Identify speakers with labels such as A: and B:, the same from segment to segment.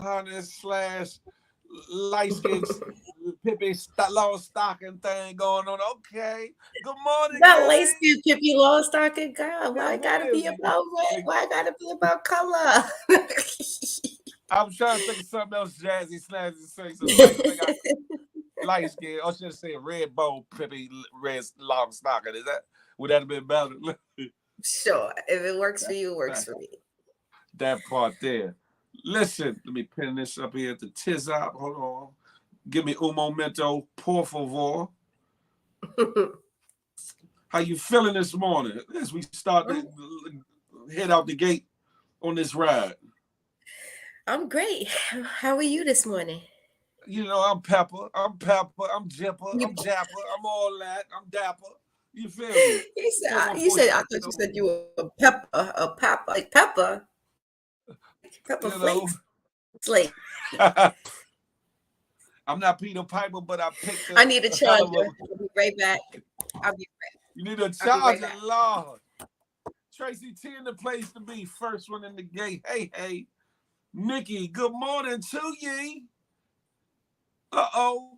A: hunter slash light skin Pippi long stocking thing going on. Okay. Good morning,
B: That lace
A: gang.
B: skin Pippi Longstocking God.
A: Yeah,
B: Why it
A: what
B: gotta
A: is
B: be
A: it?
B: about red? Why it gotta be about color?
A: I'm trying to think of something else jazzy, snazzy, say so the next thing I light skin. I should say red bow Pippi red long stocking. Is that would that have been better?
B: Sure. If it works for
A: that,
B: you, it works
A: that
B: for me.
A: that part there. Listen, let me pin this up here at the tizop. Hold on. Give me un momento, por favor. How you feeling this morning as we start to
B: I'm,
A: head out the gate on this ride?
B: I'm great. How are you this morning?
A: You know, I'm Pepper, I'm Jipper,
B: You,
A: I'm Japper, I'm all that, I'm Dapper. You feel me?
B: you said,
A: Four one
B: you
A: four
B: said, I
A: six
B: thought you
A: zero.
B: said you were a pepper, like pepper, like pepper
A: You know,
B: flakes. Like,
A: I'm not Peter Piper, but I picked
B: I need a
A: a hell of
B: charger.
A: a.
B: I'll be right back. I'll be,
A: You need a
B: I'll be right
A: charger,
B: back.
A: Lord. Tracy T in the place to be. First one in the gate. Hey, hey. Nikki, good morning to ye. Uh-oh.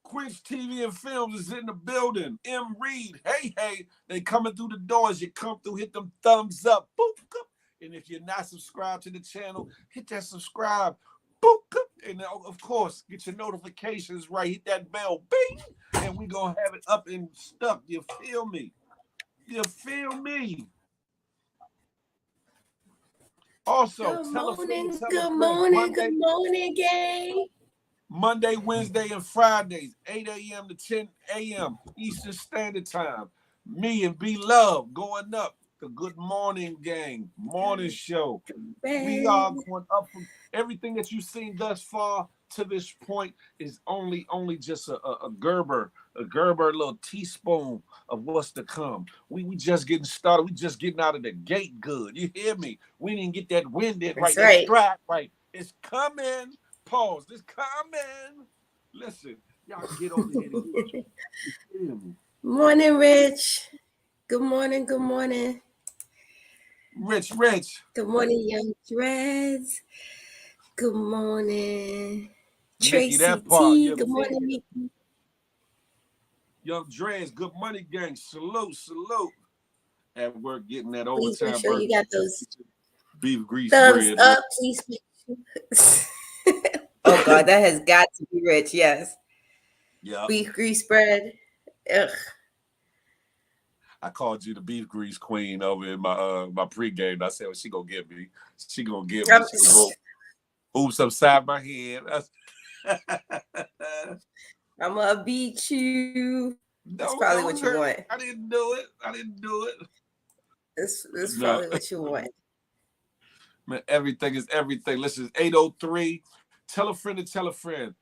A: Quinch TV and Films is in the building. M. Reed, hey, hey. They coming through the doors. You come through, hit them thumbs up. Boop, boop. And if you're not subscribed to the channel, hit that subscribe. Boop, boop. And of course, get your notifications right. Hit that bell. Bing. And we going to have it up and stuck. You feel me? You feel me? Also, tell a friend to tell a friend.
B: Good morning, gang.
A: Monday, Wednesday, and Fridays, 8 a.m. to 10 a.m. Eastern Standard Time. Me and B Love going up the Good Morning Gang morning show. We
B: Man.
A: are going up from everything that you've seen thus far to this point is only just a Gerber little teaspoon of what's to come. We just getting started. We just getting out of the gate good. You hear me? We didn't get that wind in right,
B: That's
A: that
B: right.
A: strap right. It's coming. Pause. It's coming. Listen, y'all get over here to get you. You feel me?
B: Morning, Rich. Good morning. Good morning.
A: Rich, Rich.
B: Good morning, Young Dreads. Good morning,
A: Nikki,
B: Tracy
A: that part.
B: T.
A: You
B: Good morning,
A: figure.
B: Mickey.
A: Young Dre's Good Money Gang. Salute, salute. At work getting that
B: Please make
A: overtime
B: sure you
A: burger,
B: got those
A: beef grease
B: thumbs
A: bread.
B: up. Please make sure. Oh, God, that has got to be rich. Yes.
A: Yeah.
B: Beef grease bread. Ugh.
A: I called you the beef grease queen over in my pregame. I said, well, she gonna get me. She gonna get me.
B: I'm,
A: She gonna go oops upside my head.
B: I'm gonna beat you. That's probably what
A: Don't
B: you
A: hurt
B: want.
A: me. I didn't do it. I didn't do it.
B: This
A: No,
B: probably what you want.
A: man, everything is everything. Listen, 803. Tell a friend to tell a friend.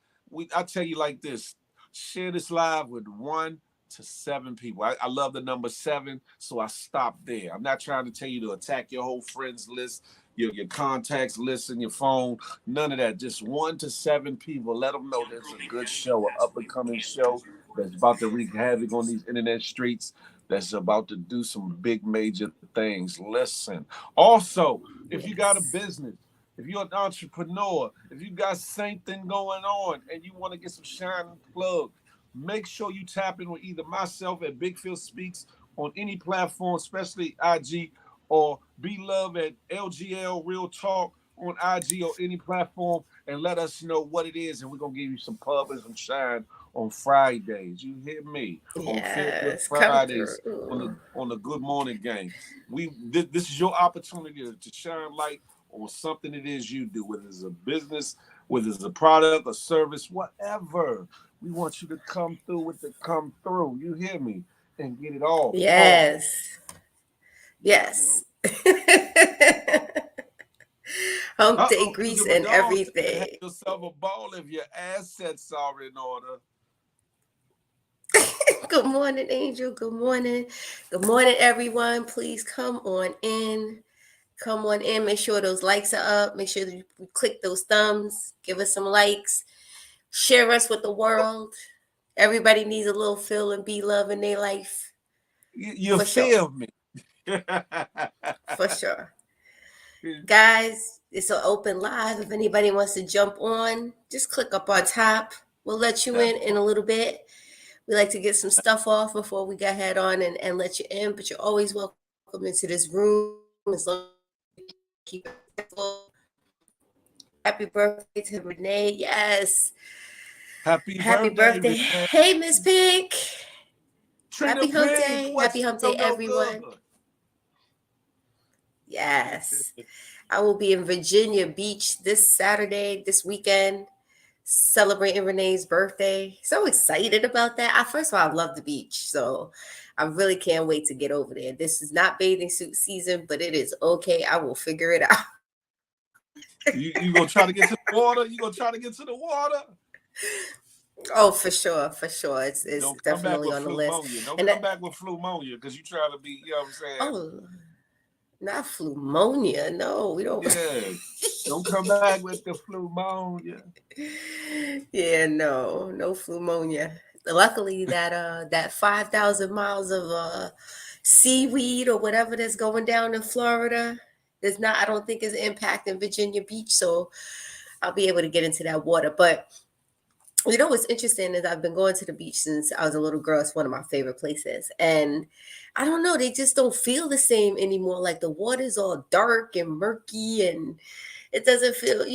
A: I tell you like this. Share this live with 1 to 7 people. I love the number 7, so I stopped there. I'm not trying to tell you to attack your whole friends list, your contacts list in your phone. None of that. Just 1 to 7 people. Let them know there's a good show, an up and coming show that's about to wreak havoc on these internet streets. That's about to do some big major things. Listen. Also, if you got a
B: Yes.
A: business, if you're an entrepreneur, if you got something going on and you want to get some shine and plug, make sure you tap in with either myself at Big Phil Speaks on any platform, especially IG, or Be Love at LGL Real Talk on IG or any platform, and let us know what it is, and we're gonna give you some pub and some shine on Fridays. You hear me? On Feel Good
B: Yes. Come
A: Fridays
B: through.
A: on the Good Morning Gang. This is your opportunity to shine light on something it is you do, whether it's a business, whether it's a product, a service, whatever. We want you to come through with the come through. You hear me? And get it all. Pause.
B: Yes.
A: Yeah, well.
B: Yes. Hump day
A: Uh-oh,
B: grease
A: give a
B: and
A: dog. Tell you to have
B: everything.
A: yourself a ball if your assets are in order.
B: Good morning, Angel. Good morning. Good morning, everyone. Please come on in. Come on in. Make sure those likes are up. Make sure that you click those thumbs. Give us some likes. Share us with the world. Everybody needs a little feel and be love in their life.
A: You
B: For sure.
A: feel me?
B: For sure. Guys, it's an open live. If anybody wants to jump on, just click up on top. We'll let you in a little bit. We like to get some stuff off before we go head on and let you in, but you're always welcome into this room as long as you keep it respectful. Happy birthday to Renee. Yes.
A: Happy
B: Happy
A: birthday,
B: birthday.
A: Renee.
B: Hey, Miss Pink.
A: Trina
B: Happy Hump
A: Pink,
B: Day. Happy
A: what's
B: Hump Day,
A: no good?
B: everyone. Yes. I will be in Virginia Beach this Saturday, this weekend, celebrating Renee's birthday. So excited about that. First of all, I love the beach. So I really can't wait to get over there. This is not bathing suit season, but it is okay. I will figure it out.
A: You gonna try to get to the water? You gonna try to get to the water?
B: Oh, for sure, for sure. It's
A: Don't come back
B: definitely
A: with
B: on the list.
A: pneumonia. Don't
B: And
A: come back with pneumonia because you trying to be, you know what I'm saying?
B: oh, not pneumonia. No, we don't.
A: Yeah. Don't come back with the pneumonia.
B: Yeah, no pneumonia. Luckily, that 5,000 miles of seaweed or whatever that's going down in Florida is not. I don't think is impacting Virginia Beach, so I'll be able to get into that water. But you know what's interesting is I've been going to the beach since I was a little girl. It's one of my favorite places, and I don't know, they just don't feel the same anymore. Like the water's all dark and murky, and it doesn't feel.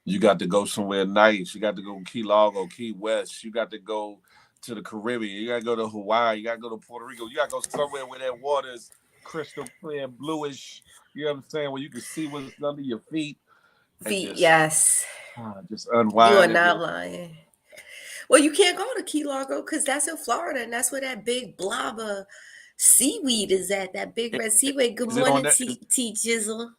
A: You got to go somewhere nice. You got to go Key Largo, Key West. You got to go to the Caribbean. You got to go to Hawaii. You got to go to Puerto Rico. You got to go somewhere where that water is crystal clear, bluish. You know what I'm saying? Where you can see what's under your feet and
B: Feet, yes.
A: just
B: You are
A: unwind and
B: not
A: relax.
B: lying. Well, you can't go to Key Largo because that's in Florida, and that's where that big blob of seaweed is at. That big red seaweed. Good
A: Is it on
B: morning,
A: that?
B: T Jizzle.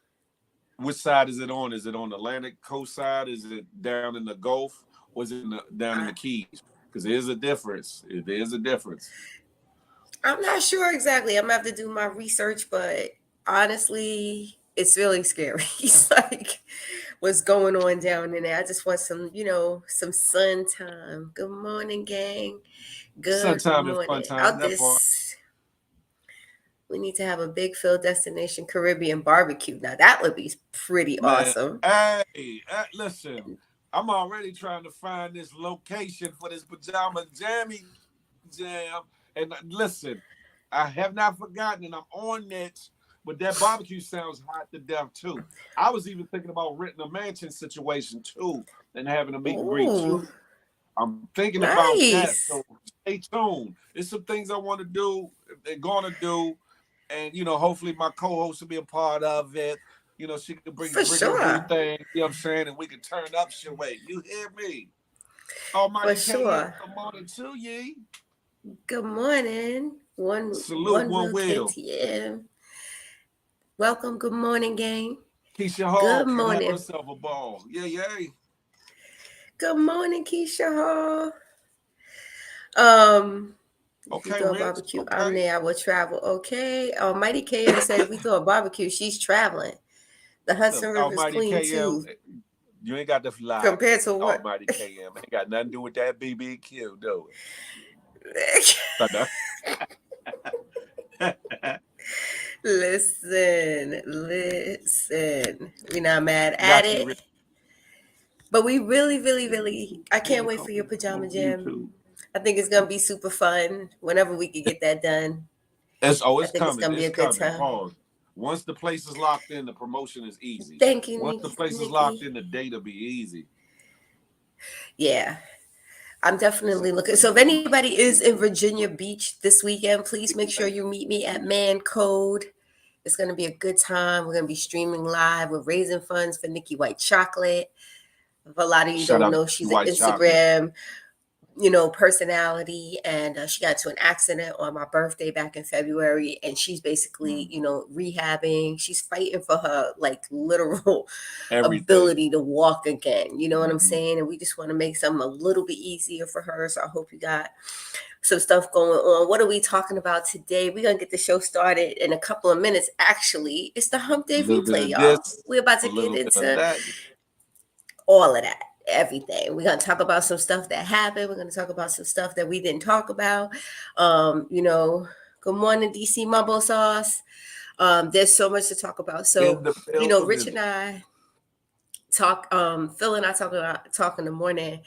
A: Which side is it on? Is it on the Atlantic coast side? Is it down in the Gulf? Or is it down in the
B: I,
A: Keys? Because there is a difference. There is a difference.
B: I'm not sure exactly. I'm gonna have to do my research, but honestly, it's really scary. It's like what's going on down in there. I just want some sun time. Good morning, gang. Good
A: Sometime and fun
B: morning.
A: time.
B: Out
A: That part.
B: this. We need to have a big field destination Caribbean barbecue. Now that would be pretty
A: Man,
B: awesome.
A: hey, listen. I'm already trying to find this location for this pajama jammy jam. And listen, I have not forgotten, and I'm on it. But that barbecue sounds hot to death too. I was even thinking about renting a mansion situation too, and having a meet and greet
B: Ooh,
A: too. I'm thinking about that. So
B: nice.
A: stay tuned. There's some things I want to do. They're gonna do, and hopefully my co-host will be a part of it. She could bring
B: For
A: her boo
B: sure.
A: thing. You know what I'm saying, and we can turn up shit. Wait, you hear me?
B: For
A: Almighty KM,
B: sure.
A: good morning to ye.
B: Good morning.
A: Salute,
B: One
A: one
B: real
A: will.
B: KTM. Welcome. Good morning, gang.
A: Keisha Hall
B: Good
A: can have
B: morning.
A: herself a ball. Yeah, yeah.
B: Good morning, Keisha Hall. If you
A: Okay,
B: throw a
A: Rich.
B: barbecue, I'm
A: Okay.
B: there. I will travel. Okay. Almighty KM said if we throw a barbecue, she's traveling. The Hudson
A: Look,
B: River is
A: Almighty
B: clean
A: KM,
B: too.
A: you ain't got to fly.
B: Compared to what?
A: Almighty KM ain't got nothing to do with that BBQ, do it?
B: Listen. We're not mad at
A: Got you, Rich.
B: it. But we really, really, really, I can't wait for your
A: On
B: pajama jam.
A: YouTube.
B: I think it's gonna be super fun whenever we could get that done. I
A: It's
B: think it's
A: coming.
B: gonna be
A: It's
B: a good
A: coming.
B: time.
A: Pause. Once the place is locked in, the promotion is easy.
B: Thank you,
A: Once the place is locked
B: Nikki.
A: in, the date will be easy.
B: Yeah, I'm
A: So,
B: definitely looking. So if anybody is in Virginia Beach this weekend, please make sure you meet me at Man Code. It's gonna be a good time. We're gonna be streaming live. We're raising funds for Nikki White Chocolate. If a lot of you
A: shout
B: don't
A: out
B: know,
A: to
B: she's an
A: White Chocolate.
B: Instagram personality, and she got into an accident on my birthday back in February, and she's basically,
A: Mm.
B: rehabbing. She's fighting for her like literal
A: Everything.
B: ability to walk again. You know what I'm
A: Mm-hmm.
B: saying? And we just want to make something a little bit easier for her. So I hope you got some stuff going on. What are we talking about today? We're gonna get the show started in a couple of minutes. Actually, it's the Hump
A: A
B: Day
A: little bit
B: replay,
A: of
B: y'all.
A: this,
B: We're about
A: a
B: to get
A: little bit of
B: into
A: that.
B: all of that, everything. We're gonna talk about some stuff that happened. We're gonna talk about some stuff that we didn't talk about. Um, you know, good morning, DC Mumbo Sauce. There's so much to talk about.
A: In
B: So,
A: the
B: Rich
A: building.
B: and I Phil and I talk in the morning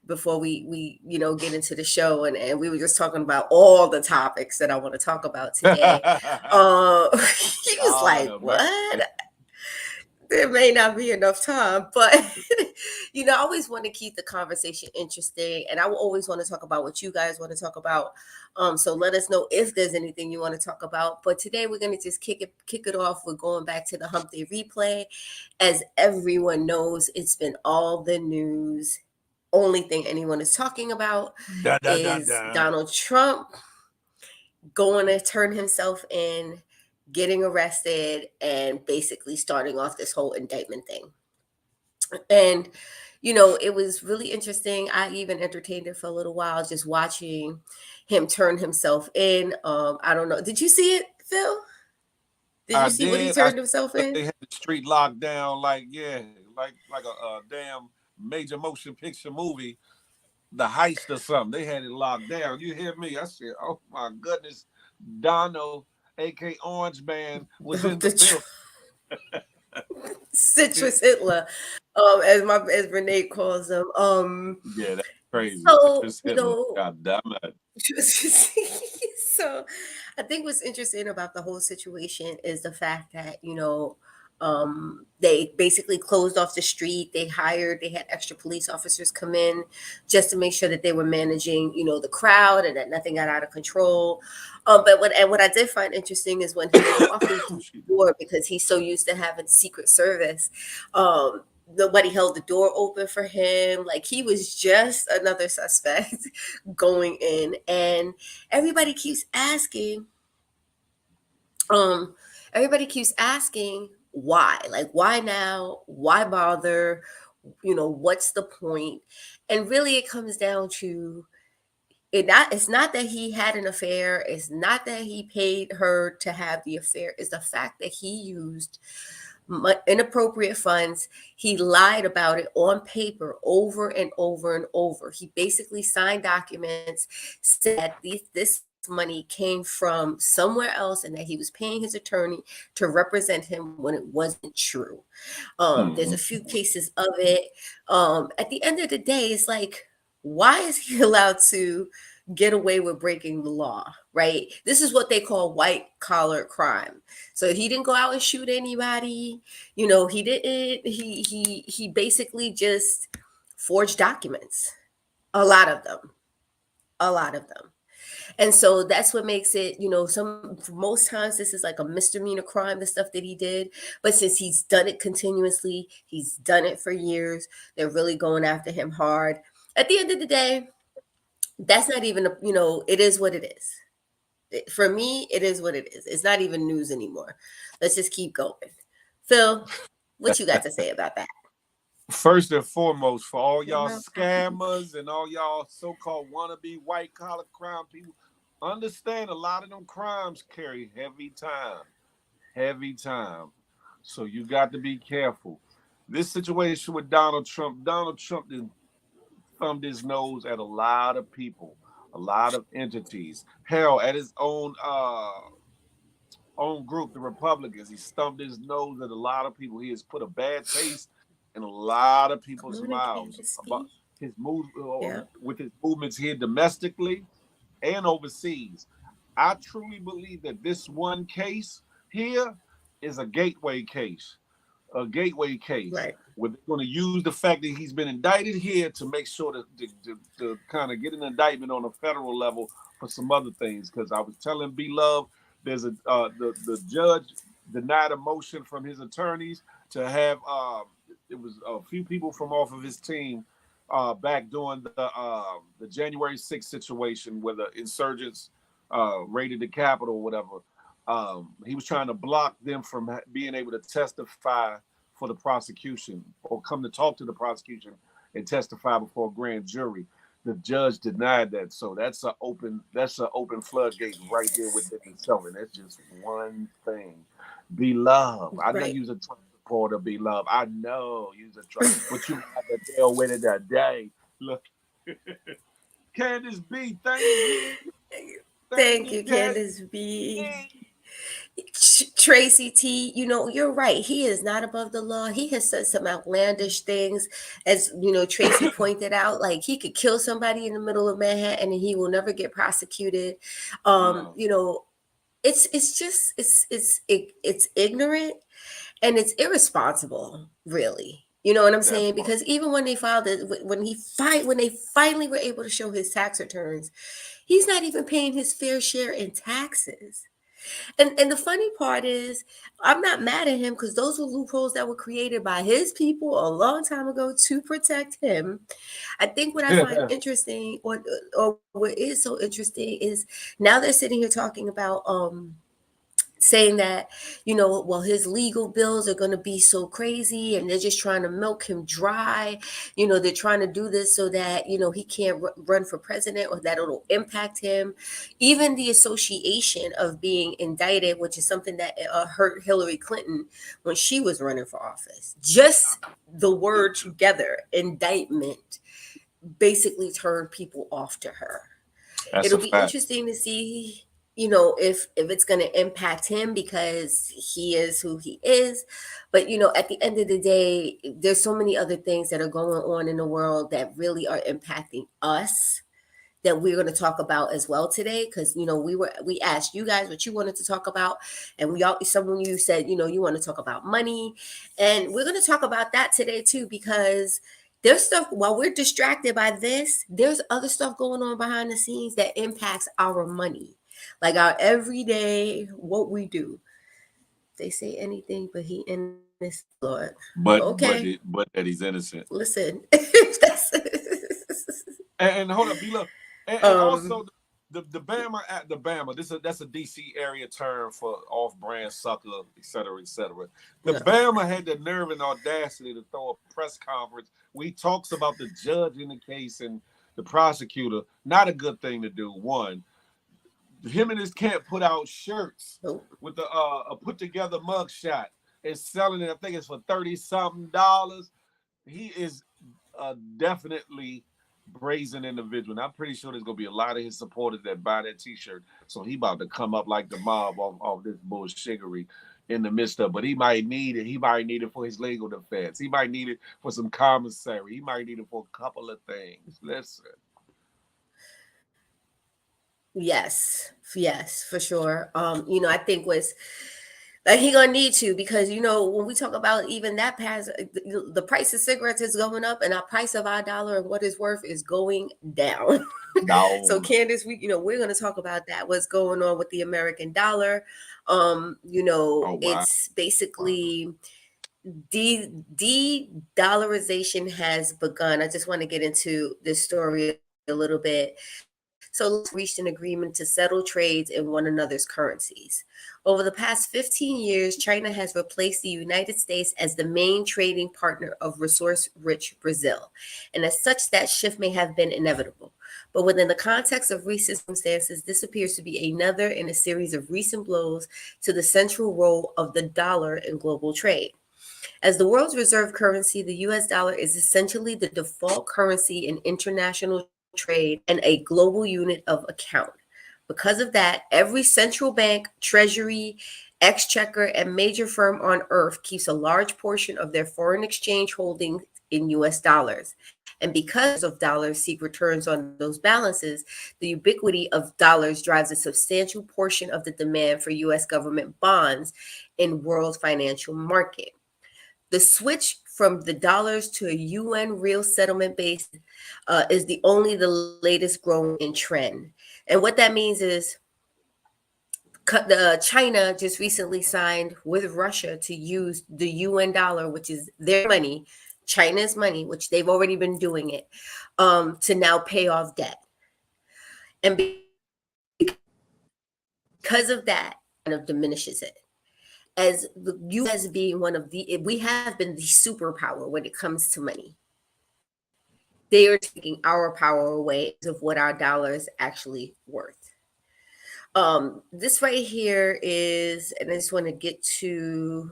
B: before we get into the show, and we were just talking about all the topics that I want to talk about today. He was
A: God
B: like,
A: have
B: "What?"
A: mercy.
B: There may not be enough time, but I always want to keep the conversation interesting, and I will always want to talk about what you guys want to talk about. So let us know if there's anything you want to talk about. But today we're gonna just kick it off with going back to the Hump Day replay. As everyone knows, it's been all the news. Only thing anyone is talking about
A: Dun, dun, dun,
B: is
A: dun.
B: Donald Trump going to turn himself in, getting arrested, and basically starting off this whole indictment thing. And it was really interesting. I even entertained it for a little while, just watching him turn himself in. I don't know. Did you see it, Phil? Did you
A: I
B: see what he
A: did. I
B: turned himself in?
A: they had the street locked down like yeah, like a damn major motion picture movie, The Heist or something. They had it locked down. You hear me? I said, oh my goodness, Donald, aka Orange Man, was in the
B: The
A: building.
B: Citrus Hitler, as Renee calls him.
A: Yeah, that's crazy.
B: So
A: Citrus Hitler. God damn it.
B: so I think what's interesting about the whole situation is the fact that they basically closed off the street. They had extra police officers come in just to make sure that they were managing the crowd and that nothing got out of control. But what I did find interesting is when he was walking through
A: Excuse
B: the door, because he's so used to having Secret Service. Nobody held the door open for him. Like, he was just another suspect going in, and everybody keeps asking um everybody keeps asking why, like, why now, why bother, what's the point? And really it comes down to it's not that he had an affair, it's not that he paid her to have the affair, it's the fact that he used inappropriate funds. He lied about it on paper over and over and over. He basically signed documents saying that this money came from somewhere else and that he was paying his attorney to represent him when it wasn't true. There's a
A: me.
B: few cases of it. At the end of the day, it's like, why is he allowed to get away with breaking the law, right? This is what they call white collar crime. So he didn't go out and shoot anybody. He didn't. He basically just forged documents. A lot of them. A lot of them. And so that's what makes it, most times this is like a misdemeanor crime, the stuff that he did. But since he's done it continuously, he's done it for years, they're really going after him hard. At the end of the day, that's not even, it is what it is. For me, it is what it is. It's not even news anymore. Let's just keep going. Phil, what you got to say about that?
A: First and foremost, for all
B: Your
A: y'all
B: mouth happy?
A: scammers and all y'all so-called wannabe white collar crime people, understand a lot of them crimes carry heavy time. Heavy time. So you got to be careful. This situation with Donald Trump did thumbed his nose at a lot of people, a lot of entities. Hell, at his own group, the Republicans, he stumped his nose at a lot of people. He has put a bad taste in a lot of
B: Come
A: people's
B: on and
A: mouths
B: Candace
A: about
B: speak.
A: his move
B: Yeah.
A: with his movements here domestically and overseas. I truly believe that this one case here is a gateway case, a gateway case.
B: Right.
A: We're going to use the fact that he's been indicted here to make sure to kind of get an indictment on a federal level for some other things. Because I was telling B Love, there's the judge denied a motion from his attorneys to have it was a few people from off of his team back during the January 6th situation where the insurgents raided the Capitol or whatever. He was trying to block them from being able to testify for the prosecution or come to talk to the prosecution and testify before a grand jury. The judge denied that, so that's an open floodgate right there within itself, and that's just one thing. Be love. I know
B: Right.
A: you're a Trump supporter. Be love. I know you're a Trump, but you have to deal with it today. Look, Candace B, thank
B: Thank
A: you,
B: you,
A: Candace
B: Candace B.
A: B.
B: Tracy T, you're right. He is not above the law. He has said some outlandish things, as Tracy pointed out. Like he could kill somebody in the middle of Manhattan and he will never get prosecuted.
A: No,
B: It's just it's ignorant and it's irresponsible, really. You know what I'm
A: that
B: saying?
A: part.
B: Because even when they filed it, when they finally were able to show his tax returns, he's not even paying his fair share in taxes. And the funny part is, I'm not mad at him because those were loopholes that were created by his people a long time ago to protect him. I think what I find interesting, or what is so interesting, is now they're sitting here talking about saying that well, his legal bills are going to be so crazy and they're just trying to milk him dry. They're trying to do this so that he can't run for president, or that it'll impact him. Even the association of being indicted, which is something that hurt Hillary Clinton when she was running for office, just the word together, indictment, basically turned people off to her.
A: That's
B: It'll
A: a
B: be
A: fact.
B: interesting to see if it's going to impact him because he is who he is. But at the end of the day, there's so many other things that are going on in the world that really are impacting us, that we're going to talk about as well today. Because we asked you guys what you wanted to talk about, and some of you said you want to talk about money, and we're going to talk about that today too, because there's stuff, while we're distracted by this, there's other stuff going on behind the scenes that impacts our money, like our everyday, what we do. They say anything but he innocent, Lord. Okay,
A: But that he's innocent.
B: listen. That's
A: And hold up, B look, and
B: um
A: also the Bama at the Bama. That's a DC area term for off-brand sucker, et cetera, et cetera. The
B: yeah.
A: Bama had the nerve and audacity to throw a press conference where he talks about the judge in the case and the prosecutor. Not a good thing to do. One, him and his camp put out shirts
B: Nope.
A: with the a put together mugshot and selling it. I think it's for $30-something. He is definitely brazen individual. And I'm pretty sure there's gonna be a lot of his supporters that buy that T-shirt. So he about to come up like the mob off this bullshiggery in the midst of. But he might need it. He might need it for his legal defense. He might need it for some commissary. He might need it for a couple of things. Listen.
B: Yes, for sure. I think was like he gonna need to, because when we talk about even that pass, the price of cigarettes is going up, and our price of our dollar and what it's worth is going down. So
A: Down.
B: Candace, we're gonna talk about that. What's going on with the American dollar?
A: Oh wow.
B: It's basically de-dollarization has begun. I just want to get into this story a little bit. So reached an agreement to settle trades in one another's currencies. Over the past 15 years, China has replaced the United States as the main trading partner of resource-rich Brazil. And as such, that shift may have been inevitable. But within the context of recent circumstances, this appears to be another in a series of recent blows to the central role of the dollar in global trade. As the world's reserve currency, the US dollar is essentially the default currency in international trade and a global unit of account. Because of that, every central bank, treasury, exchequer, and major firm on earth keeps a large portion of their foreign exchange holdings in US dollars. And because of dollars seek returns on those balances, the ubiquity of dollars drives a substantial portion of the demand for US government bonds in world financial market. The switch from the dollars to a UN real settlement base is the latest growing in trend. And what that means is China just recently signed with Russia to use the UN dollar, which is their money, China's money, which they've already been doing it, to now pay off debt. And because of that, kind of diminishes it. As the US being we have been the superpower when it comes to money. They are taking our power away of what our dollars actually worth. This right here is, and I just want to get to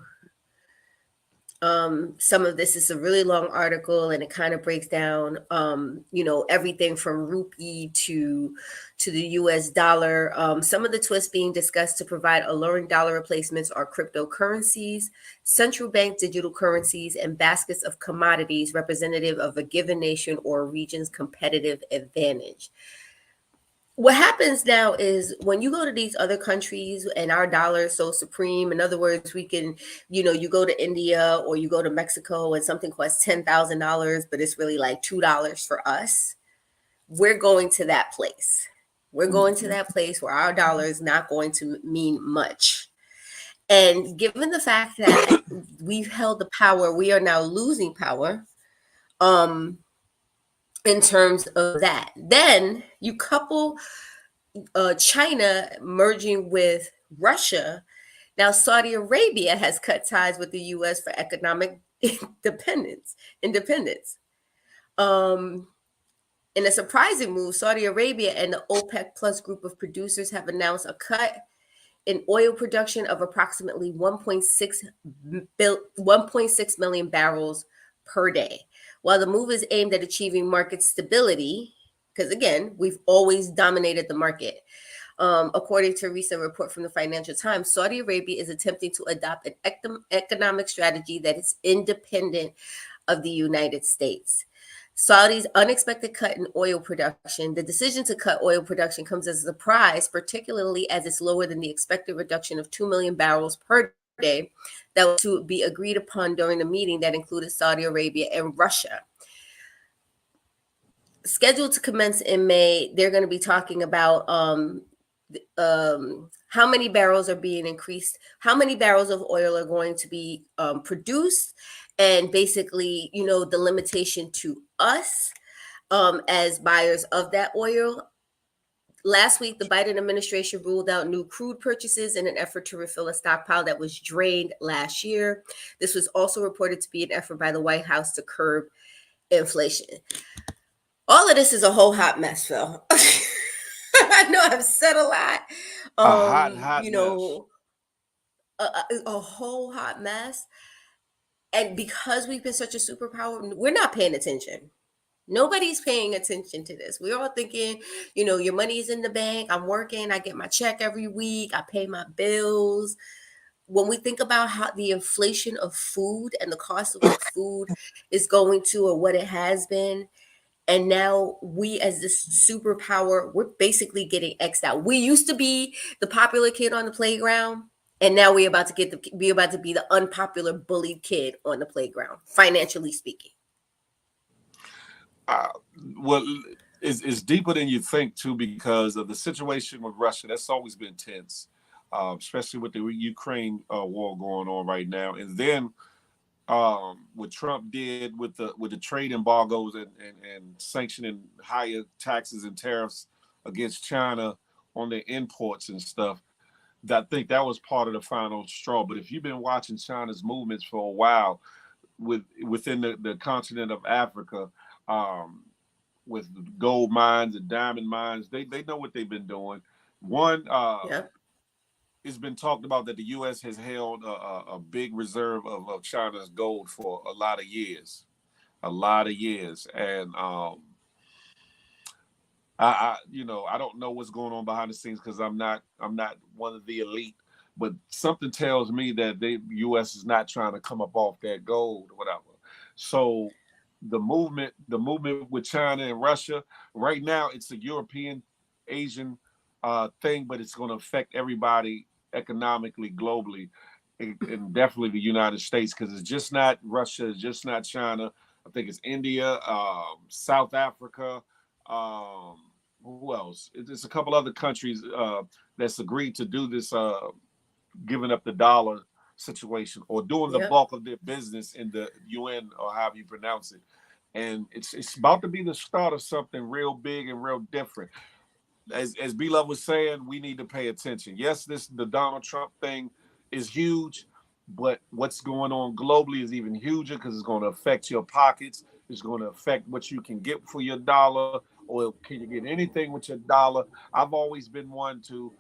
B: Some of this is a really long article, and it kind of breaks down, everything from rupee to the U.S. dollar. Some of the twists being discussed to provide alluring dollar replacements are cryptocurrencies, central bank digital currencies, and baskets of commodities representative of a given nation or region's competitive advantage. What happens now is when you go to these other countries and our dollar is so supreme, in other words, we can, you go to India or you go to Mexico and something costs $10,000, but it's really like $2 for us. We're going to that place. We're going to that place where our dollar is not going to mean much. And given the fact that we've held the power, we are now losing power. In terms of that, then you couple China merging with Russia. Now, Saudi Arabia has cut ties with the U.S. for economic independence. In a surprising move, Saudi Arabia and the OPEC Plus group of producers have announced a cut in oil production of approximately 1.6 million barrels per day. While the move is aimed at achieving market stability, because again, we've always dominated the market. According to a recent report from the Financial Times, Saudi Arabia is attempting to adopt an economic strategy that is independent of the United States. Saudi's unexpected cut in oil production, the decision to cut oil production comes as a surprise, particularly as it's lower than the expected reduction of 2 million barrels per day that was to be agreed upon during the meeting that included Saudi Arabia and Russia. Scheduled to commence in May, they're going to be talking about how many barrels are being increased, how many barrels of oil are going to be produced, and basically, the limitation to us as buyers of that oil. Last week, the Biden administration ruled out new crude purchases in an effort to refill a stockpile that was drained last year. This was also reported to be an effort by the White House to curb inflation. All of this is a whole hot mess, Phil. I know I've said a lot.
A: A hot mess.
B: A whole hot mess. And because we've been such a superpower, we're not paying attention. Nobody's paying attention to this. We're all thinking, your money's in the bank. I'm working. I get my check every week. I pay my bills. When we think about how the inflation of food and the cost of what food is going to, or what it has been, and now we as this superpower, we're basically getting X'd out. We used to be the popular kid on the playground. And now we're about to be the unpopular bullied kid on the playground, financially speaking.
A: Well, it's deeper than you think too, because of the situation with Russia. That's always been tense, especially with the Ukraine war going on right now. And then what Trump did with the trade embargoes and sanctioning higher taxes and tariffs against China on their imports and stuff. I think that was part of the final straw. But if you've been watching China's movements for a while within the continent of Africa, with gold mines and diamond mines, they know what they've been doing. One, it's been talked about that the U.S. has held a big reserve of China's gold for a lot of years, and I don't know what's going on behind the scenes because I'm not one of the elite, but something tells me that the U.S. is not trying to come up off that gold or whatever. So the movement with China and Russia right now, it's a European, Asian thing, but it's going to affect everybody economically, globally, and definitely the United States, because it's just not Russia, it's just not China. I think it's India, South Africa. Who else? There's a couple other countries that's agreed to do this, giving up the dollar situation or doing the bulk of their business in the UN, or however you pronounce it. And it's about to be the start of something real big and real different. As B Love was saying, we need to pay attention. Yes, the Donald Trump thing is huge, but what's going on globally is even huger because it's going to affect your pockets. It's going to affect what you can get for your dollar, or can you get anything with your dollar. I've always been one to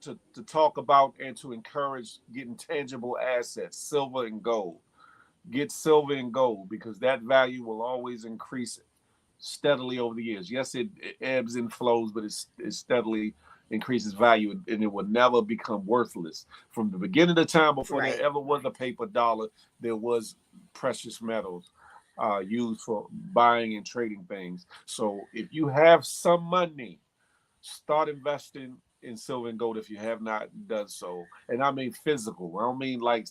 A: to talk about and to encourage getting tangible assets, silver and gold. Get silver and gold because that value will always increase steadily over the years. Yes, it ebbs and flows, but it steadily increases value and it will never become worthless. From the beginning of time, before there
B: Right.
A: ever was a paper dollar, there was precious metals used for buying and trading things. So if you have some money, start investing in silver and gold if you have not done so. And I mean physical. I don't mean like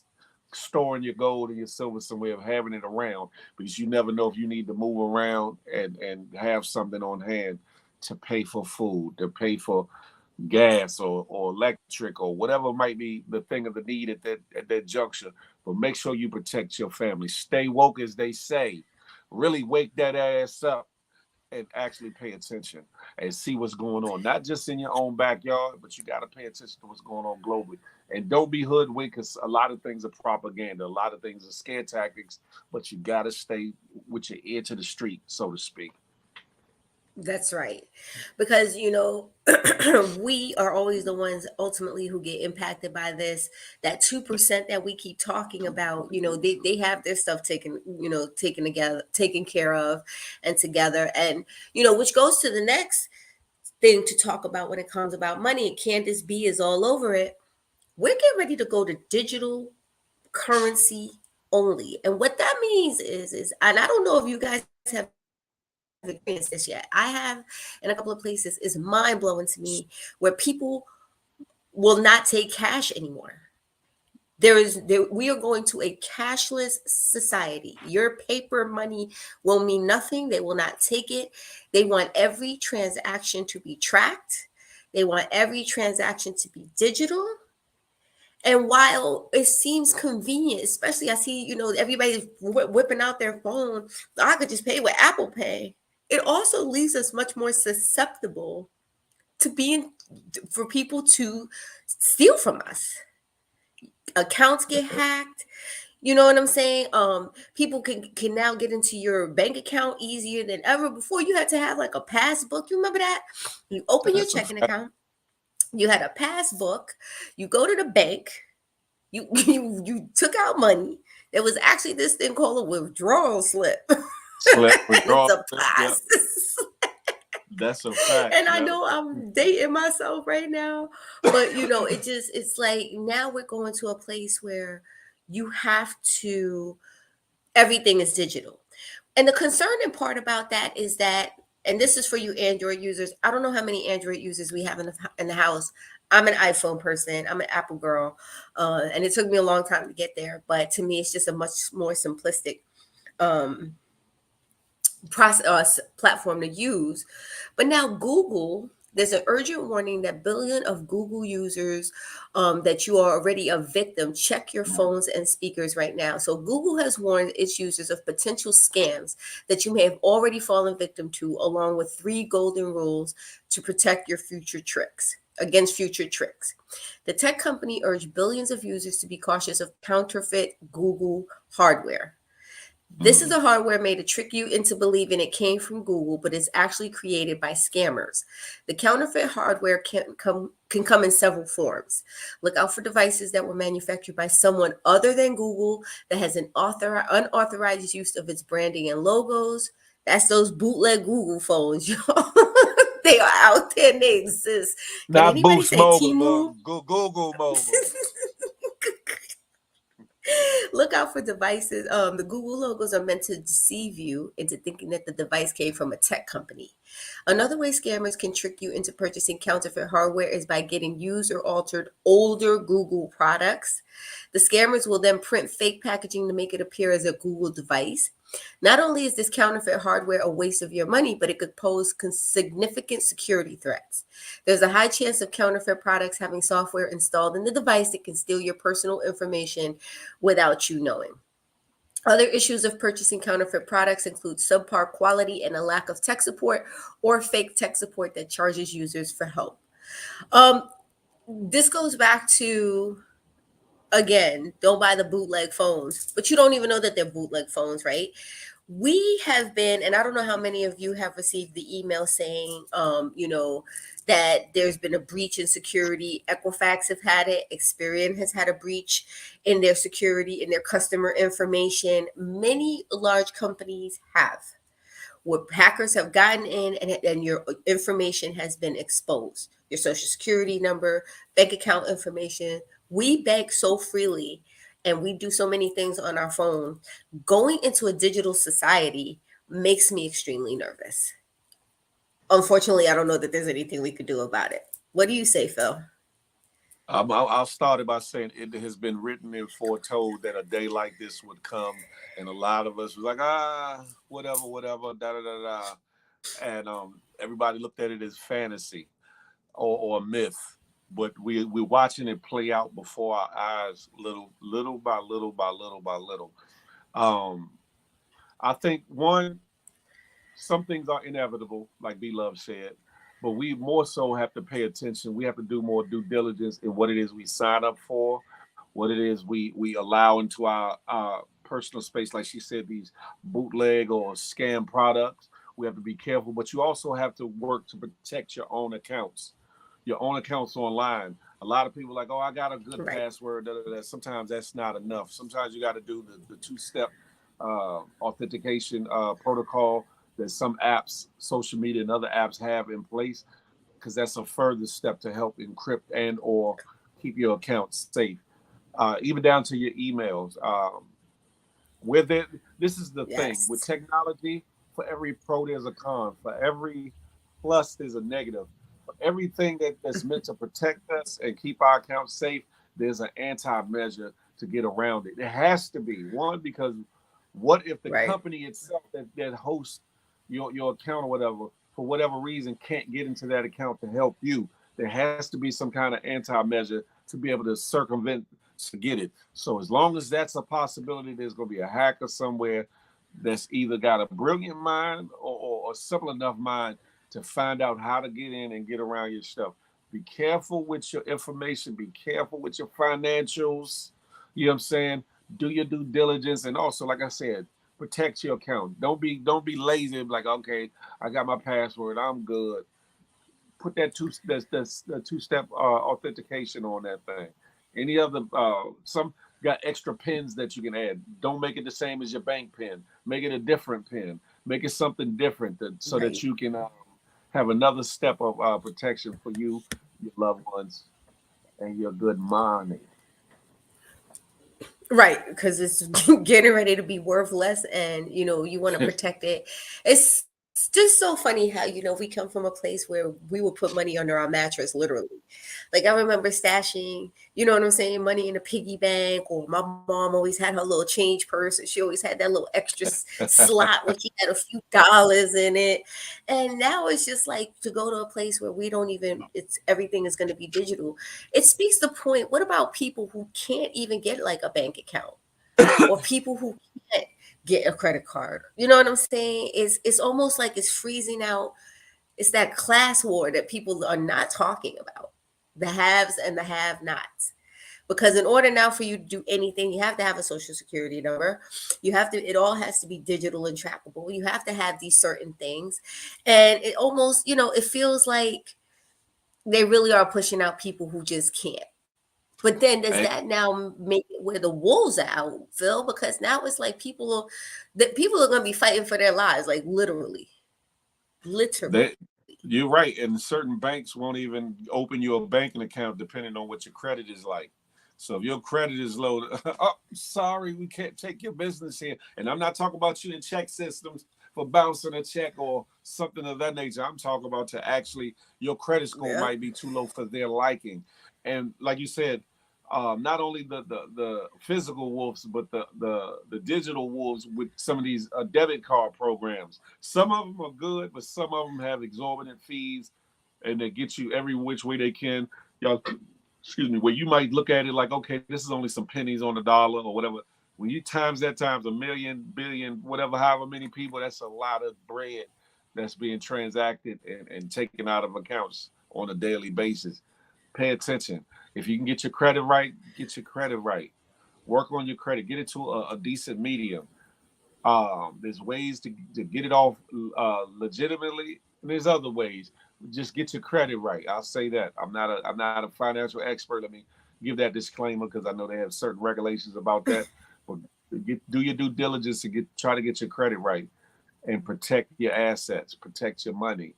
A: storing your gold and your silver somewhere, of having it around, because you never know if you need to move around and have something on hand to pay for food, to pay for gas or electric or whatever might be the thing of the need at that juncture. But make sure you protect your family. Stay woke, as they say. Really wake that ass up and actually pay attention and see what's going on, not just in your own backyard, but you got to pay attention to what's going on globally. And don't be hoodwinked, because a lot of things are propaganda, a lot of things are scare tactics, but you got to stay with your ear to the street, so to speak.
B: That's right. Because, we are always the ones ultimately who get impacted by this. That 2% that we keep talking about, they have their stuff taken care of and together. And, which goes to the next thing to talk about when it comes about money. Candace B is all over it. We're getting ready to go to digital currency only. And what that means is, and I don't know if you guys have experienced this yet. I have in a couple of places. It's mind blowing to me where people will not take cash anymore. We are going to a cashless society. Your paper money will mean nothing. They will not take it. They want every transaction to be tracked. They want every transaction to be digital. And while it seems convenient, especially I see, everybody's whipping out their phone, I could just pay with Apple Pay. It also leaves us much more susceptible to being, for people to steal from us. Accounts get hacked. You know what I'm saying? People can now get into your bank account easier than ever. Before, you had to have like a passbook. You remember that? You open your
A: That's a
B: checking
A: fact.
B: account. You had a passbook. You go to the bank. You took out money. There was actually this thing called a withdrawal slip.
A: Slip
B: And it's
A: withdrawal.
B: a
A: Yeah,
B: plastic.
A: that's a fact.
B: And I
A: Yeah.
B: know I'm dating myself right now, but it's like now we're going to a place where you have to, everything is digital. And the concerning part about that is that, and this is for you Android users. I don't know how many Android users we have in the house. I'm an iPhone person. I'm an Apple girl, and it took me a long time to get there. But to me, it's just a much more simplistic um, process platform to use. But now Google, there's an urgent warning that billion of Google users, that you are already a victim. Check your phones and speakers right now. So Google has warned its users of potential scams that you may have already fallen victim to, along with 3 golden rules to protect your future tricks against future tricks. The tech company urged billions of users to be cautious of counterfeit Google hardware. This is
A: Mm.
B: a hardware made to trick you into believing it came from Google, but is actually created by scammers. The counterfeit hardware can come in several forms. Look out for devices that were manufactured by someone other than Google, that has an unauthorized use of its branding and logos. That's those bootleg Google phones, y'all. They are out there and they exist. Can
A: Not
B: anybody
A: Boost
B: say
A: Mobile, but
B: Timu?
A: Google Mobile.
B: Look out for devices. The Google logos are meant to deceive you into thinking that the device came from a tech company. Another way scammers can trick you into purchasing counterfeit hardware is by getting used or altered older Google products. The scammers will then print fake packaging to make it appear as a Google device. Not only is this counterfeit hardware a waste of your money, but it could pose significant security threats. There's a high chance of counterfeit products having software installed in the device that can steal your personal information without you knowing. Other issues of purchasing counterfeit products include subpar quality and a lack of tech support, or fake tech support that charges users for help. Um, this goes back to, again, don't buy the bootleg phones, but you don't even know that they're bootleg phones, right? We have been, and I don't know how many of you have received the email saying, that there's been a breach in security. Equifax have had it. Experian has had a breach in their security, in their customer information. Many large companies have, where hackers have gotten in, and your information has been exposed. Your social security number, bank account information. We bank so freely and we do so many things on our phone. Going into a digital society makes me extremely nervous. Unfortunately, I don't know that there's anything we could do about it. What do you say, Phil?
A: I'll start it by saying it has been written and foretold that a day like this would come, and a lot of us was like, whatever, whatever, da da da da, and everybody looked at it as fantasy or a myth, but we're watching it play out before our eyes, little by little by little by little. Um, I think one, some things are inevitable, like B Love said, but we more so have to pay attention. We have to do more due diligence in what it is we sign up for, what it is we allow into our personal space. Like she said, these bootleg or scam products. We have to be careful, but you also have to work to protect your own accounts online. A lot of people are like, oh, I got a good
B: Right.
A: password. Da, da, da. Sometimes that's not enough. Sometimes you got to do the two-step authentication protocol that some apps, social media, and other apps have in place, because that's a further step to help encrypt and or keep your accounts safe. Even down to your emails. With it, this is the thing with
B: Yes.
A: technology. For every pro, there's a con. For every plus, there's a negative. For everything that's meant to protect us and keep our accounts safe, there's an anti-measure to get around it. It has to be one, because what if the
B: Right.
A: company itself that hosts your account or whatever, for whatever reason, can't get into that account to help you? There has to be some kind of anti-measure to be able to circumvent to get it. So as long as that's a possibility, there's going to be a hacker somewhere that's either got a brilliant mind or a simple enough mind to find out how to get in and get around your stuff. Be careful with your information. Be careful with your financials. You know what I'm saying? Do your due diligence, and also, like I said, protect your account. Don't be lazy. Like, okay, I got my password. I'm good. Put that the two-step authentication on that thing. Any other some got extra pins that you can add. Don't make it the same as your bank pin. Make it a different pin. Make it something different so that
B: Right.
A: you can have another step of protection for you, your loved ones, and your good money.
B: Right, because it's getting ready to be worth less, and you want to protect it. It's just so funny how we come from a place where we would put money under our mattress, literally. Like, I remember stashing, you know what I'm saying, money in a piggy bank, or my mom always had her little change purse, and she always had that little extra slot where she had a few dollars in it. And now it's just like to go to a place where we don't even, it's everything is going to be digital. It speaks the point. What about people who can't even get like a bank account, or people who can't get a credit card? You know what I'm saying? It's almost like it's freezing out. It's that class war that people are not talking about. The haves and the have-nots. Because in order now for you to do anything, you have to have a social security number. You have to, it all has to be digital and trackable. You have to have these certain things. And it almost, it feels like they really are pushing out people who just can't. But then does
A: And
B: that now make it where the wolves are out, Phil? Because now it's like people are going to be fighting for their lives, like literally, literally.
A: That you're right, and certain banks won't even open you a banking account depending on what your credit is like. So if your credit is low, oh, sorry, we can't take your business here. And I'm not talking about you in check systems for bouncing a check or something of that nature. I'm talking about to actually your credit score
B: Yeah.
A: might be too low for their liking. And like you said, not only the physical wolves, but the digital wolves with some of these debit card programs. Some of them are good, but some of them have exorbitant fees, and they get you every which way they can. Y'all, excuse me, where you might look at it like, okay, this is only some pennies on the dollar or whatever. When you times that times a million, billion, whatever, however many people, that's a lot of bread that's being transacted and taken out of accounts on a daily basis. Pay attention. If you can get your credit right, get your credit right. Work on your credit. Get it to a decent medium. There's ways to get it off legitimately, and there's other ways. Just get your credit right. I'll say that. I'm not a financial expert. Let me give that disclaimer because I know they have certain regulations about that. But do your due diligence and try to get your credit right and protect your assets, protect your money.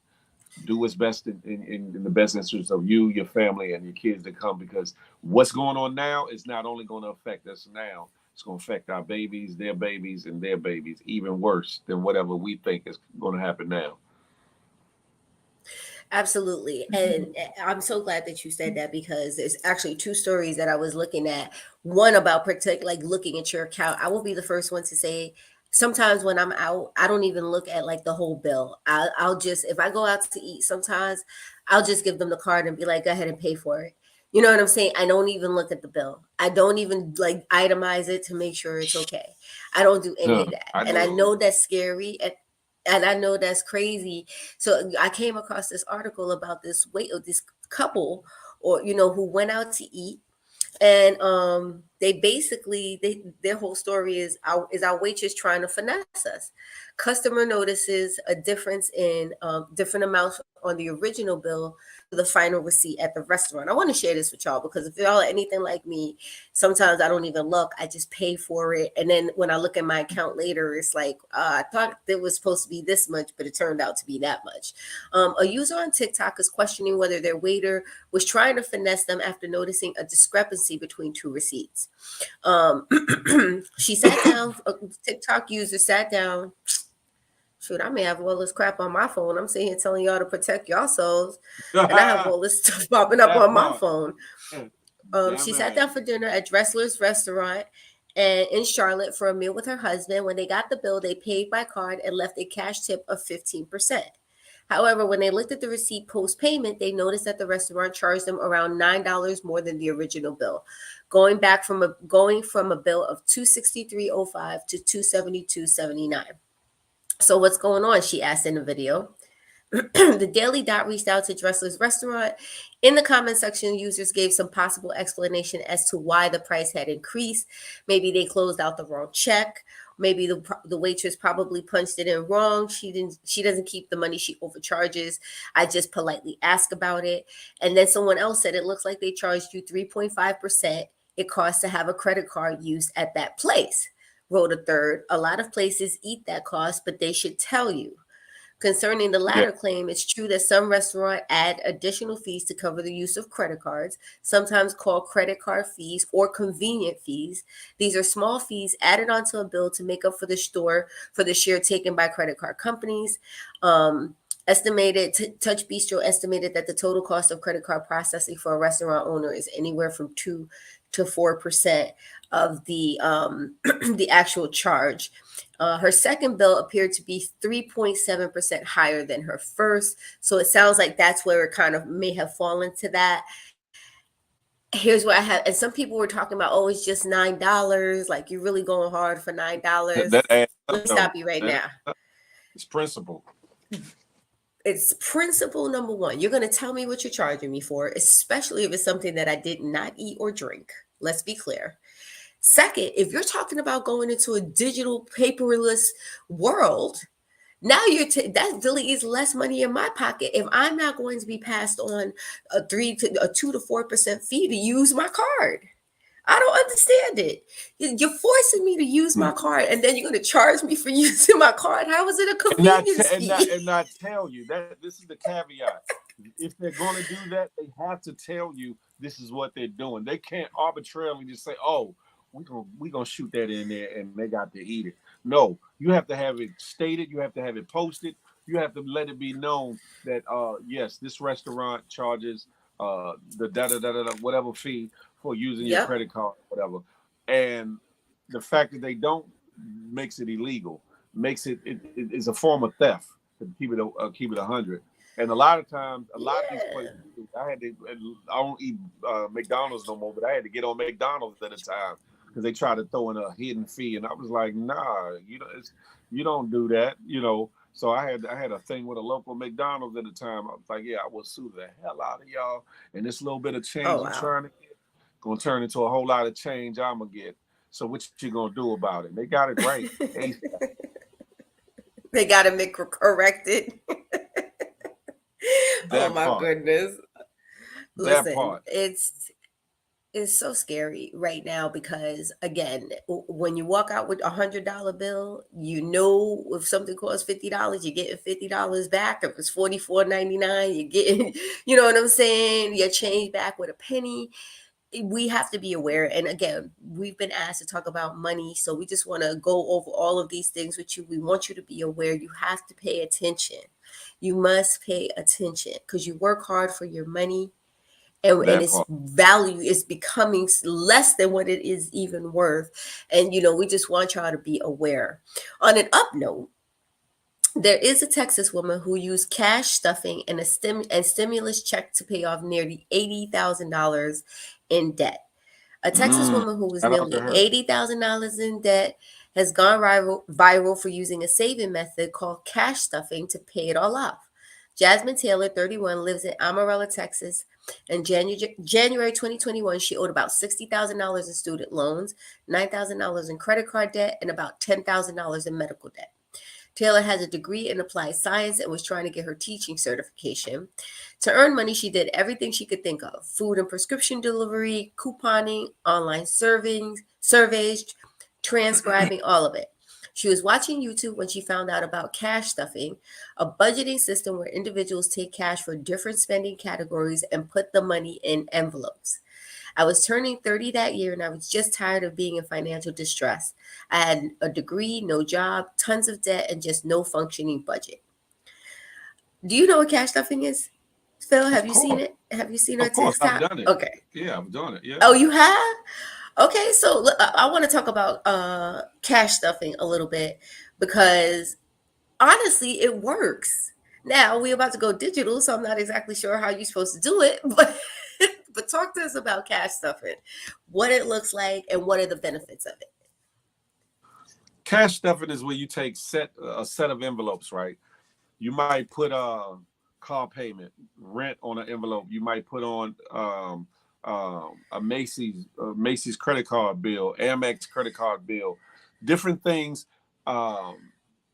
A: Do what's best in the best interest of you, your family, and your kids to come. Because what's going on now is not only going to affect us now, it's going to affect our babies, and their babies, even worse than whatever we think is going to happen now.
B: Absolutely. And I'm so glad that you said that because there's actually two stories that I was looking at. One about protect, like looking at your account. I will be the first one to say sometimes when I'm out, I don't even look at like the whole bill. I'll just, if I go out to eat sometimes, I'll just give them the card and be like, go ahead and pay for it. You know what I'm saying? I don't even look at the bill. I don't even like itemize it to make sure it's okay. I don't do any of that.
A: I
B: And I
A: do.
B: know that's scary. And I know that's crazy. So I came across this article about this couple, or who went out to eat, and they basically their whole story is our waitress trying to finesse us. Customer notices a difference in different amounts on the original bill to the final receipt at the restaurant. I want to share this with y'all because if y'all are anything like me, sometimes I don't even look. I just pay for it, and then when I look at my account later, it's like I thought it was supposed to be this much, but it turned out to be that much. A user on TikTok is questioning whether their waiter was trying to finesse them after noticing a discrepancy between two receipts. Um, she sat down. A TikTok user sat down. Shoot, I may have all this crap on my phone. I'm sitting here telling y'all to protect yourselves, and I have
A: That
B: all this stuff popping up on my
A: part.
B: phone.
A: Yeah,
B: She sat
A: man.
B: down for dinner at Dressler's restaurant and in Charlotte for a meal with her husband. When they got the bill, they paid by card and left a cash tip of 15%. However, when they looked at the receipt post payment, they noticed that the restaurant charged them around $9 more than the original bill, going from a bill of 263.05 to 272.79. So what's going on? She asked in the video. The Daily Dot reached out to Dressler's Restaurant. In the comment section, users gave some possible explanation as to why the price had increased. Maybe they closed out the wrong check. Maybe the waitress probably punched it in wrong. She doesn't keep the money, she overcharges. I just politely ask about it. And then someone else said it looks like they charged you 3.5%. It costs to have a credit card used at that place. Wrote a third. A lot of places eat that cost, but they should tell you. Concerning the
A: Yeah.
B: latter claim, it's true that some restaurants add additional fees to cover the use of credit cards, sometimes called credit card fees or convenient fees. These are small fees added onto a bill to make up for the share taken by credit card companies. Touch Bistro estimated that the total cost of credit card processing for a restaurant owner is anywhere from 2 to 4% of the the actual charge. Her second bill appeared to be 3.7% higher than her first. So it sounds like that's where it kind of may have fallen to that. Here's what I have. And some people were talking about, oh, it's just $9. Like you're really going hard for $9.
A: That adds
B: Let
A: up
B: me
A: though.
B: stop you right
A: That
B: now.
A: it's principle.
B: It's principle number one. You're going to tell me what you're charging me for, especially if it's something that I did not eat or drink. Let's be clear. Second, if you're talking about going into a digital paperless world, now that really is less money in my pocket if I'm not going to be passed on a 2 to 4% fee to use my card. I don't understand it. You're forcing me to use my card, and then you're going to charge me for using my card. How is it a
A: and not
B: convenience fee?
A: and not tell you that this is the caveat. If they're going to do that, they have to tell you this is what they're doing. They can't arbitrarily just say, "Oh, we gonna shoot that in there," and they got to eat it. No, you have to have it stated. You have to have it posted. You have to let it be known that yes, this restaurant charges the da da da da whatever fee for using your
B: Yep.
A: credit card, whatever. And the fact that they don't makes it illegal, makes it is a form of theft. To keep it 100. And a lot of times, a lot of these places,
B: Yeah.
A: I had to. I don't eat McDonald's no more, but I had to get on McDonald's at a time because they tried to throw in a hidden fee, and I was like, nah, you don't do that, you know. So I had a thing with a local McDonald's at the time. I was like, yeah, I will sue the hell out of y'all, and this little bit of
B: Oh,
A: change I'm
B: wow.
A: trying to get gonna turn into a whole lot of change I'm gonna get. So what you gonna do about it? They got it right. ASAP.
B: They got to make corrected. Oh
A: That
B: my
A: part.
B: goodness.
A: That
B: Listen,
A: part.
B: it's so scary right now because again, when you walk out with $100 bill, you know if something costs $50, you're getting $50 back. If it's $44.99, you're getting, you know what I'm saying? Your change back with a penny. We have to be aware. And again, we've been asked to talk about money, so we just want to go over all of these things with you. We want you to be aware. You have to pay attention. You must pay attention because you work hard for your money, and
A: That
B: its
A: part.
B: value is becoming less than what it is even worth. And we just want y'all to be aware. On an up note, there is a Texas woman who used cash stuffing and a stimulus check to pay off nearly $80,000 in debt. A Texas
A: Mm.
B: woman who was
A: Shout out to
B: nearly
A: her.
B: $80,000 in debt has gone viral for using a saving method called cash stuffing to pay it all off. Jasmine Taylor, 31, lives in Amarillo, Texas. In January 2021, she owed about $60,000 in student loans, $9,000 in credit card debt, and about $10,000 in medical debt. Taylor has a degree in applied science and was trying to get her teaching certification. To earn money, she did everything she could think of: food and prescription delivery, couponing, online surveys, transcribing, all of it. She was watching YouTube when she found out about cash stuffing, a budgeting system where individuals take cash for different spending categories and put the money in envelopes. I was turning 30 that year and I was just tired of being in financial distress. I had a degree, no job, tons of debt, and just no functioning budget. Do you know what cash stuffing is? Phil, have
A: Of
B: you seen
A: course.
B: it? Have you seen her
A: Of course. I've
B: TikTok?
A: done it.
B: Okay.
A: Yeah, I've done it. Yeah.
B: Oh, you have? Okay, so I want to talk about cash stuffing a little bit because honestly, it works. Now we're about to go digital, so I'm not exactly sure how you're supposed to do it, but but talk to us about cash stuffing, what it looks like, and what are the benefits of it.
A: Cash stuffing is where you take a set of envelopes, right? You might put car payment, rent on an envelope. You might put on a Macy's credit card bill, Amex credit card bill, different things, um,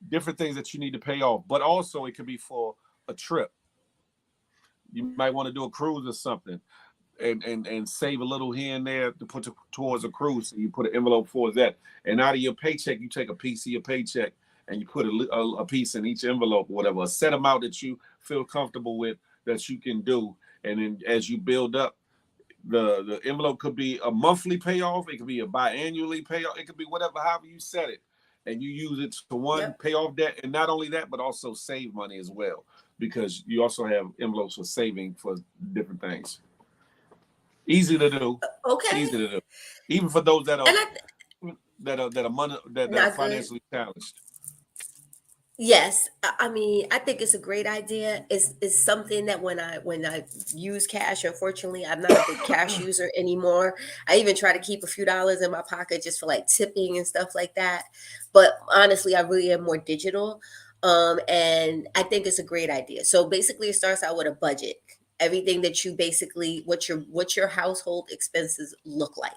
A: different things that you need to pay off. But also, it could be for a trip. You might want to do a cruise or something, and save a little here and there to put towards a cruise. So you put an envelope for that, and out of your paycheck, you take a piece of your paycheck and you put a piece in each envelope, or whatever, a set amount that you feel comfortable with that you can do. And then as you build up, the envelope could be a monthly payoff, it could be a biannually payoff, it could be whatever, however you set it, and you use it to one
B: Yep.
A: pay off debt, and not only that, but also save money as well, because you also have envelopes for saving for different things. Easy to do.
B: Okay.
A: Easy to do. Even for those
B: And
A: that are
B: not good.
A: financially challenged.
B: Yes, I mean, I think it's a great idea. It's something that when I use cash, unfortunately, I'm not a big cash user anymore. I even try to keep a few dollars in my pocket just for like tipping and stuff like that. But honestly, I really am more digital. And I think it's a great idea. So basically, it starts out with a budget. Everything that you basically what your household expenses look like,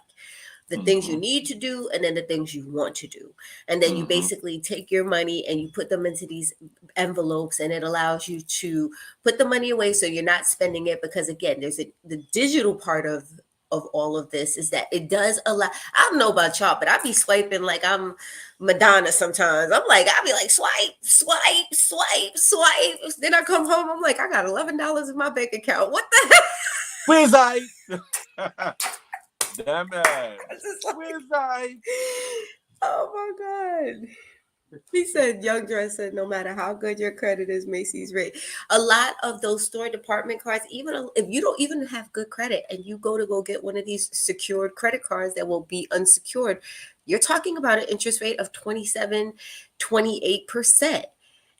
B: the things you
A: Mm-hmm.
B: need to do, and then the things you want to do. And then you
A: Mm-hmm.
B: basically take your money and you put them into these envelopes, and it allows you to put the money away so you're not spending it. Because again, the digital part of all of this is that it does allow. I don't know about y'all, but I be swiping like I'm Madonna sometimes. I'm like, I be like, swipe, swipe, swipe, swipe. Then I come home, I'm like, I got $11 in my bank account. What the hell?
A: Where's I? Damn it.
B: It's just like,
A: Where's I?
B: oh my God. He said, Young Dress said, no matter how good your credit is, Macy's rate. A lot of those store department cards, even if you don't even have good credit and you go get one of these secured credit cards that will be unsecured, you're talking about an interest rate of 27, 28%.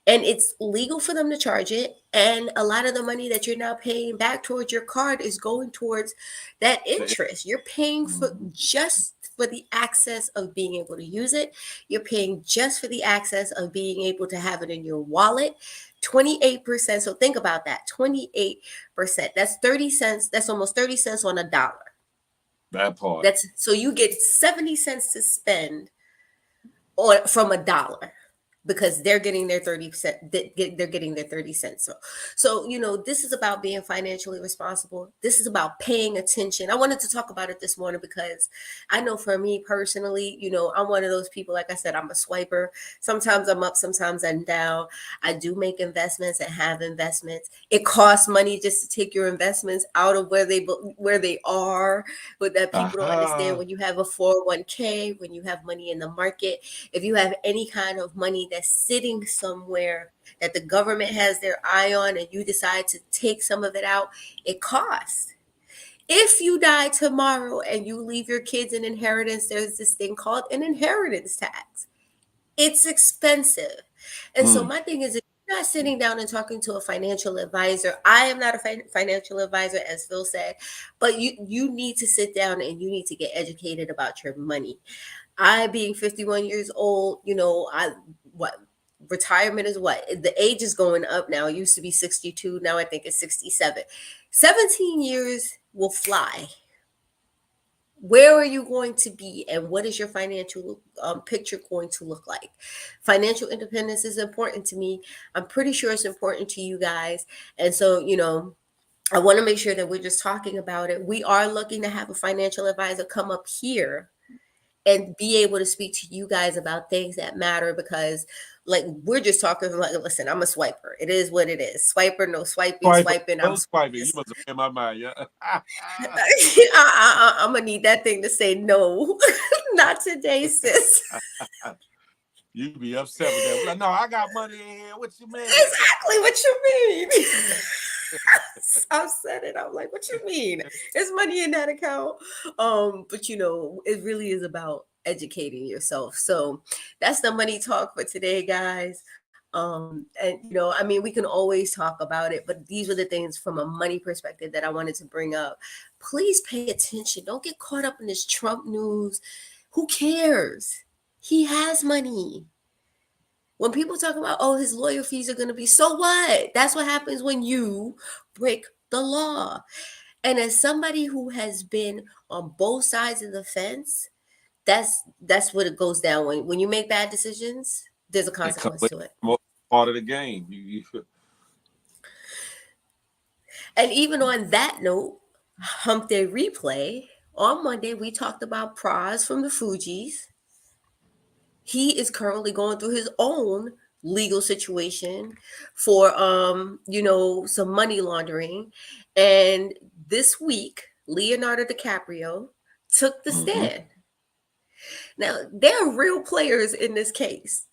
B: And it's legal for them to charge it. And a lot of the money that you're now paying back towards your card is going towards that interest. You're paying for
A: Mm-hmm.
B: just for the access of being able to use it. You're paying just for the access of being able to have it in your wallet. 28%. So think about that. 28%. That's 30 cents. That's almost 30 cents on a dollar.
A: That part.
B: That's so you get 70 cents to spend or from a dollar because they're getting their 30%, they're getting their 30 cents. So this is about being financially responsible. This is about paying attention. I wanted to talk about it this morning because I know for me personally, I'm one of those people. Like I said, I'm a swiper. Sometimes I'm up, sometimes I'm down. I do make investments and have investments. It costs money just to take your investments out of where they are, but that people don't understand.
A: Uh-huh.
B: When you have a 401k, when you have money in the market, if you have any kind of money that's sitting somewhere that the government has their eye on and you decide to take some of it out, it costs. If you die tomorrow and you leave your kids an inheritance, there's this thing called an inheritance tax. It's expensive. And so
A: Mm.
B: my thing is, if you're not sitting down and talking to a financial advisor, I am not a financial advisor, as Phil said, but you need to sit down and you need to get educated about your money. I being 51 years old, I what retirement is what? The age is going up now. It used to be 62, now I think it's 67. 17 years will fly. Where are you going to be and what is your financial picture going to look like? Financial independence is important to me. I'm pretty sure it's important to you guys. And so, I want to make sure that we're just talking about it. We are looking to have a financial advisor come up here and be able to speak to you guys about things that matter, because like we're just talking like, listen, I'm a swiper. It is what it is. Swiper, no swiping,
A: Swiping.
B: swiping. I'm
A: No swiping. You must have been in my mind, yeah.
B: I'm gonna need that thing to say no. Not today, sis.
A: You be upset with that. Like, no, I got money in here. What you mean?
B: Exactly what you mean. I've said it. I'm like, what you mean? There's money in that account. But it really is about educating yourself. So that's the money talk for today, guys. And I mean, we can always talk about it, but these were the things from a money perspective that I wanted to bring up. Please pay attention. Don't get caught up in this Trump news. Who cares? He has money. When people talk about, oh, his lawyer fees are going to be, so what? That's what happens when you break the law. And as somebody who has been on both sides of the fence, that's what it goes down. When you make bad decisions, there's a
A: It comes
B: consequence
A: with
B: to it.
A: part of the game.
B: And even on that note, Hump Day replay, on Monday, we talked about Praz from the Fugees. He is currently going through his own legal situation for some money laundering. And this week, Leonardo DiCaprio took the
A: Mm-hmm.
B: stand. Now, there are real players in this case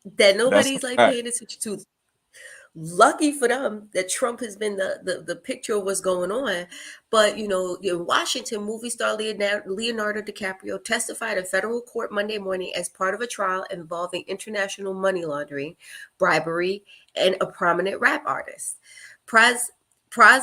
B: that
A: That's a
B: nobody's like
A: fact.
B: paying attention to. Lucky for them that Trump has been the picture of what's going on. But in Washington, movie star Leonardo DiCaprio testified in federal court Monday morning as part of a trial involving international money laundering, bribery, and a prominent rap artist. Praz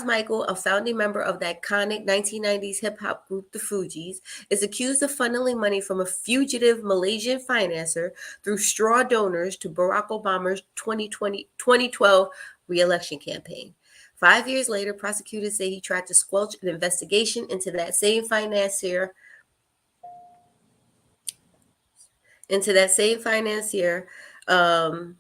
B: Michael, a founding member of the iconic 1990s hip hop group The Fugees, is accused of funneling money from a fugitive Malaysian financer through straw donors to Barack Obama's 2012 re-election campaign. 5 years later, prosecutors say he tried to squelch an investigation into that same financier, um,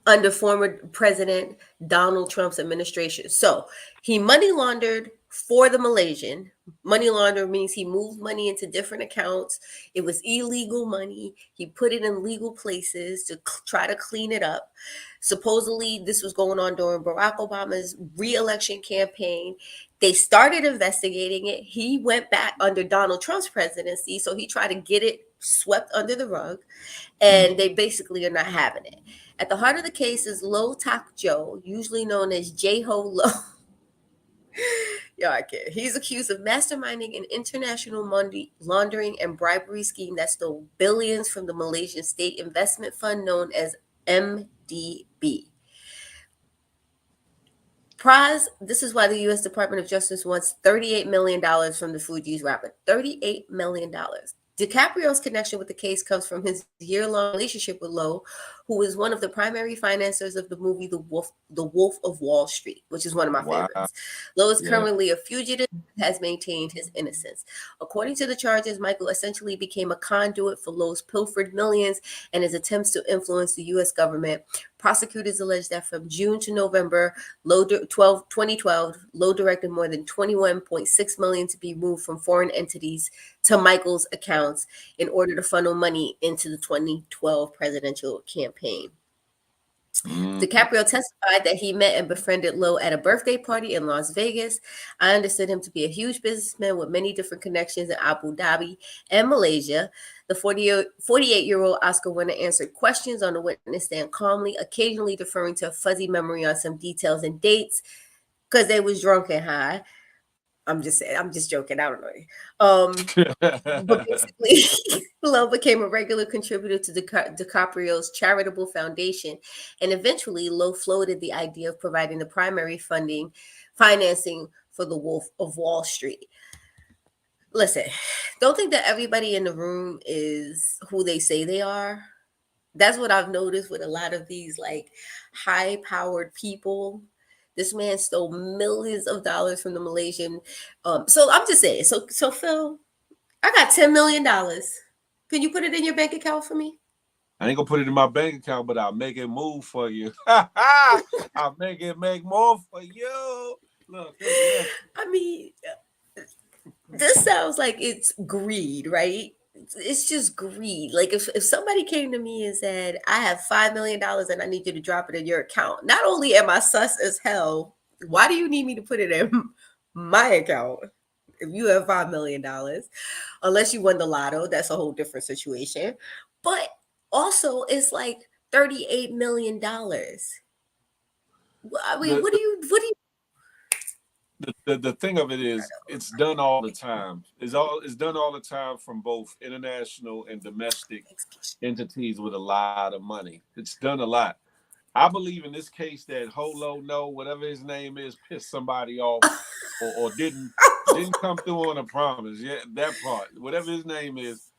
B: under former President Donald Trump's administration. So he money laundered for the Malaysian. Money launder means he moved money into different accounts. It was illegal money. He put it in legal places to try to clean it up. Supposedly, this was going on during Barack Obama's re-election campaign. They started investigating it. He went back under Donald Trump's presidency, so he tried to get it swept under the rug, and they basically are not having it. At the heart of the case is Lo Tak Joe, usually known as J-Ho Lo. Yeah, I can't. He's accused of masterminding an international money laundering and bribery scheme that stole billions from the Malaysian state investment fund known as MDB. This is why the U.S. Department of Justice wants $38 million from the Fugees rapper. $38 million. DiCaprio's connection with the case comes from his year-long relationship with Lowe, who is one of the primary financiers of the movie The Wolf of Wall Street, which is one of my
A: Wow.
B: favorites. Lowe is
A: Yeah.
B: currently a fugitive and has maintained his innocence. According to the charges, Michael essentially became a conduit for Lowe's pilfered millions and his attempts to influence the U.S. government. Prosecutors allege that from June to November 2012, Lowe directed more than $21.6 million to be moved from foreign entities to Michael's accounts in order to funnel money into the 2012 presidential campaign. DiCaprio testified that he met and befriended Lowe at a birthday party in Las Vegas. I understood him to be a huge businessman with many different connections in Abu Dhabi and Malaysia. The 48-year-old Oscar winner answered questions on the witness stand calmly, occasionally deferring to a fuzzy memory on some details and dates because they was drunk and high. I'm just saying, I'm just joking. I don't know. But basically, Lowe became a regular contributor to DiCaprio's charitable foundation, and eventually, Lowe floated the idea of providing the primary financing for the Wolf of Wall Street. Listen, don't think that everybody in the room is who they say they are. That's what I've noticed with a lot of these like high-powered people. This man stole millions of dollars from the Malaysian. So I'm just saying. So Phil, I got $10 million. Can you put it in your bank account for me?
A: I ain't gonna put it in my bank account, but I'll make it move for you. I'll make it make more for you. Look,
B: I mean, this sounds like it's greed, right? It's just greed. Like if somebody came to me and said, I have $5 million and I need you to drop it in your account, not only am I sus as hell, why do you need me to put it in my account if you have $5 million? Unless you won the lotto, that's a whole different situation. But also, it's like $38 million. I mean,
A: the,
B: what do you?
A: the thing of it is, it's done all the time. It's done all the time from both international and domestic entities with a lot of money. It's done a lot. I believe in this case that Holo No, whatever his name is, pissed somebody off or didn't come through on a promise. Yeah, that part. Whatever his name is,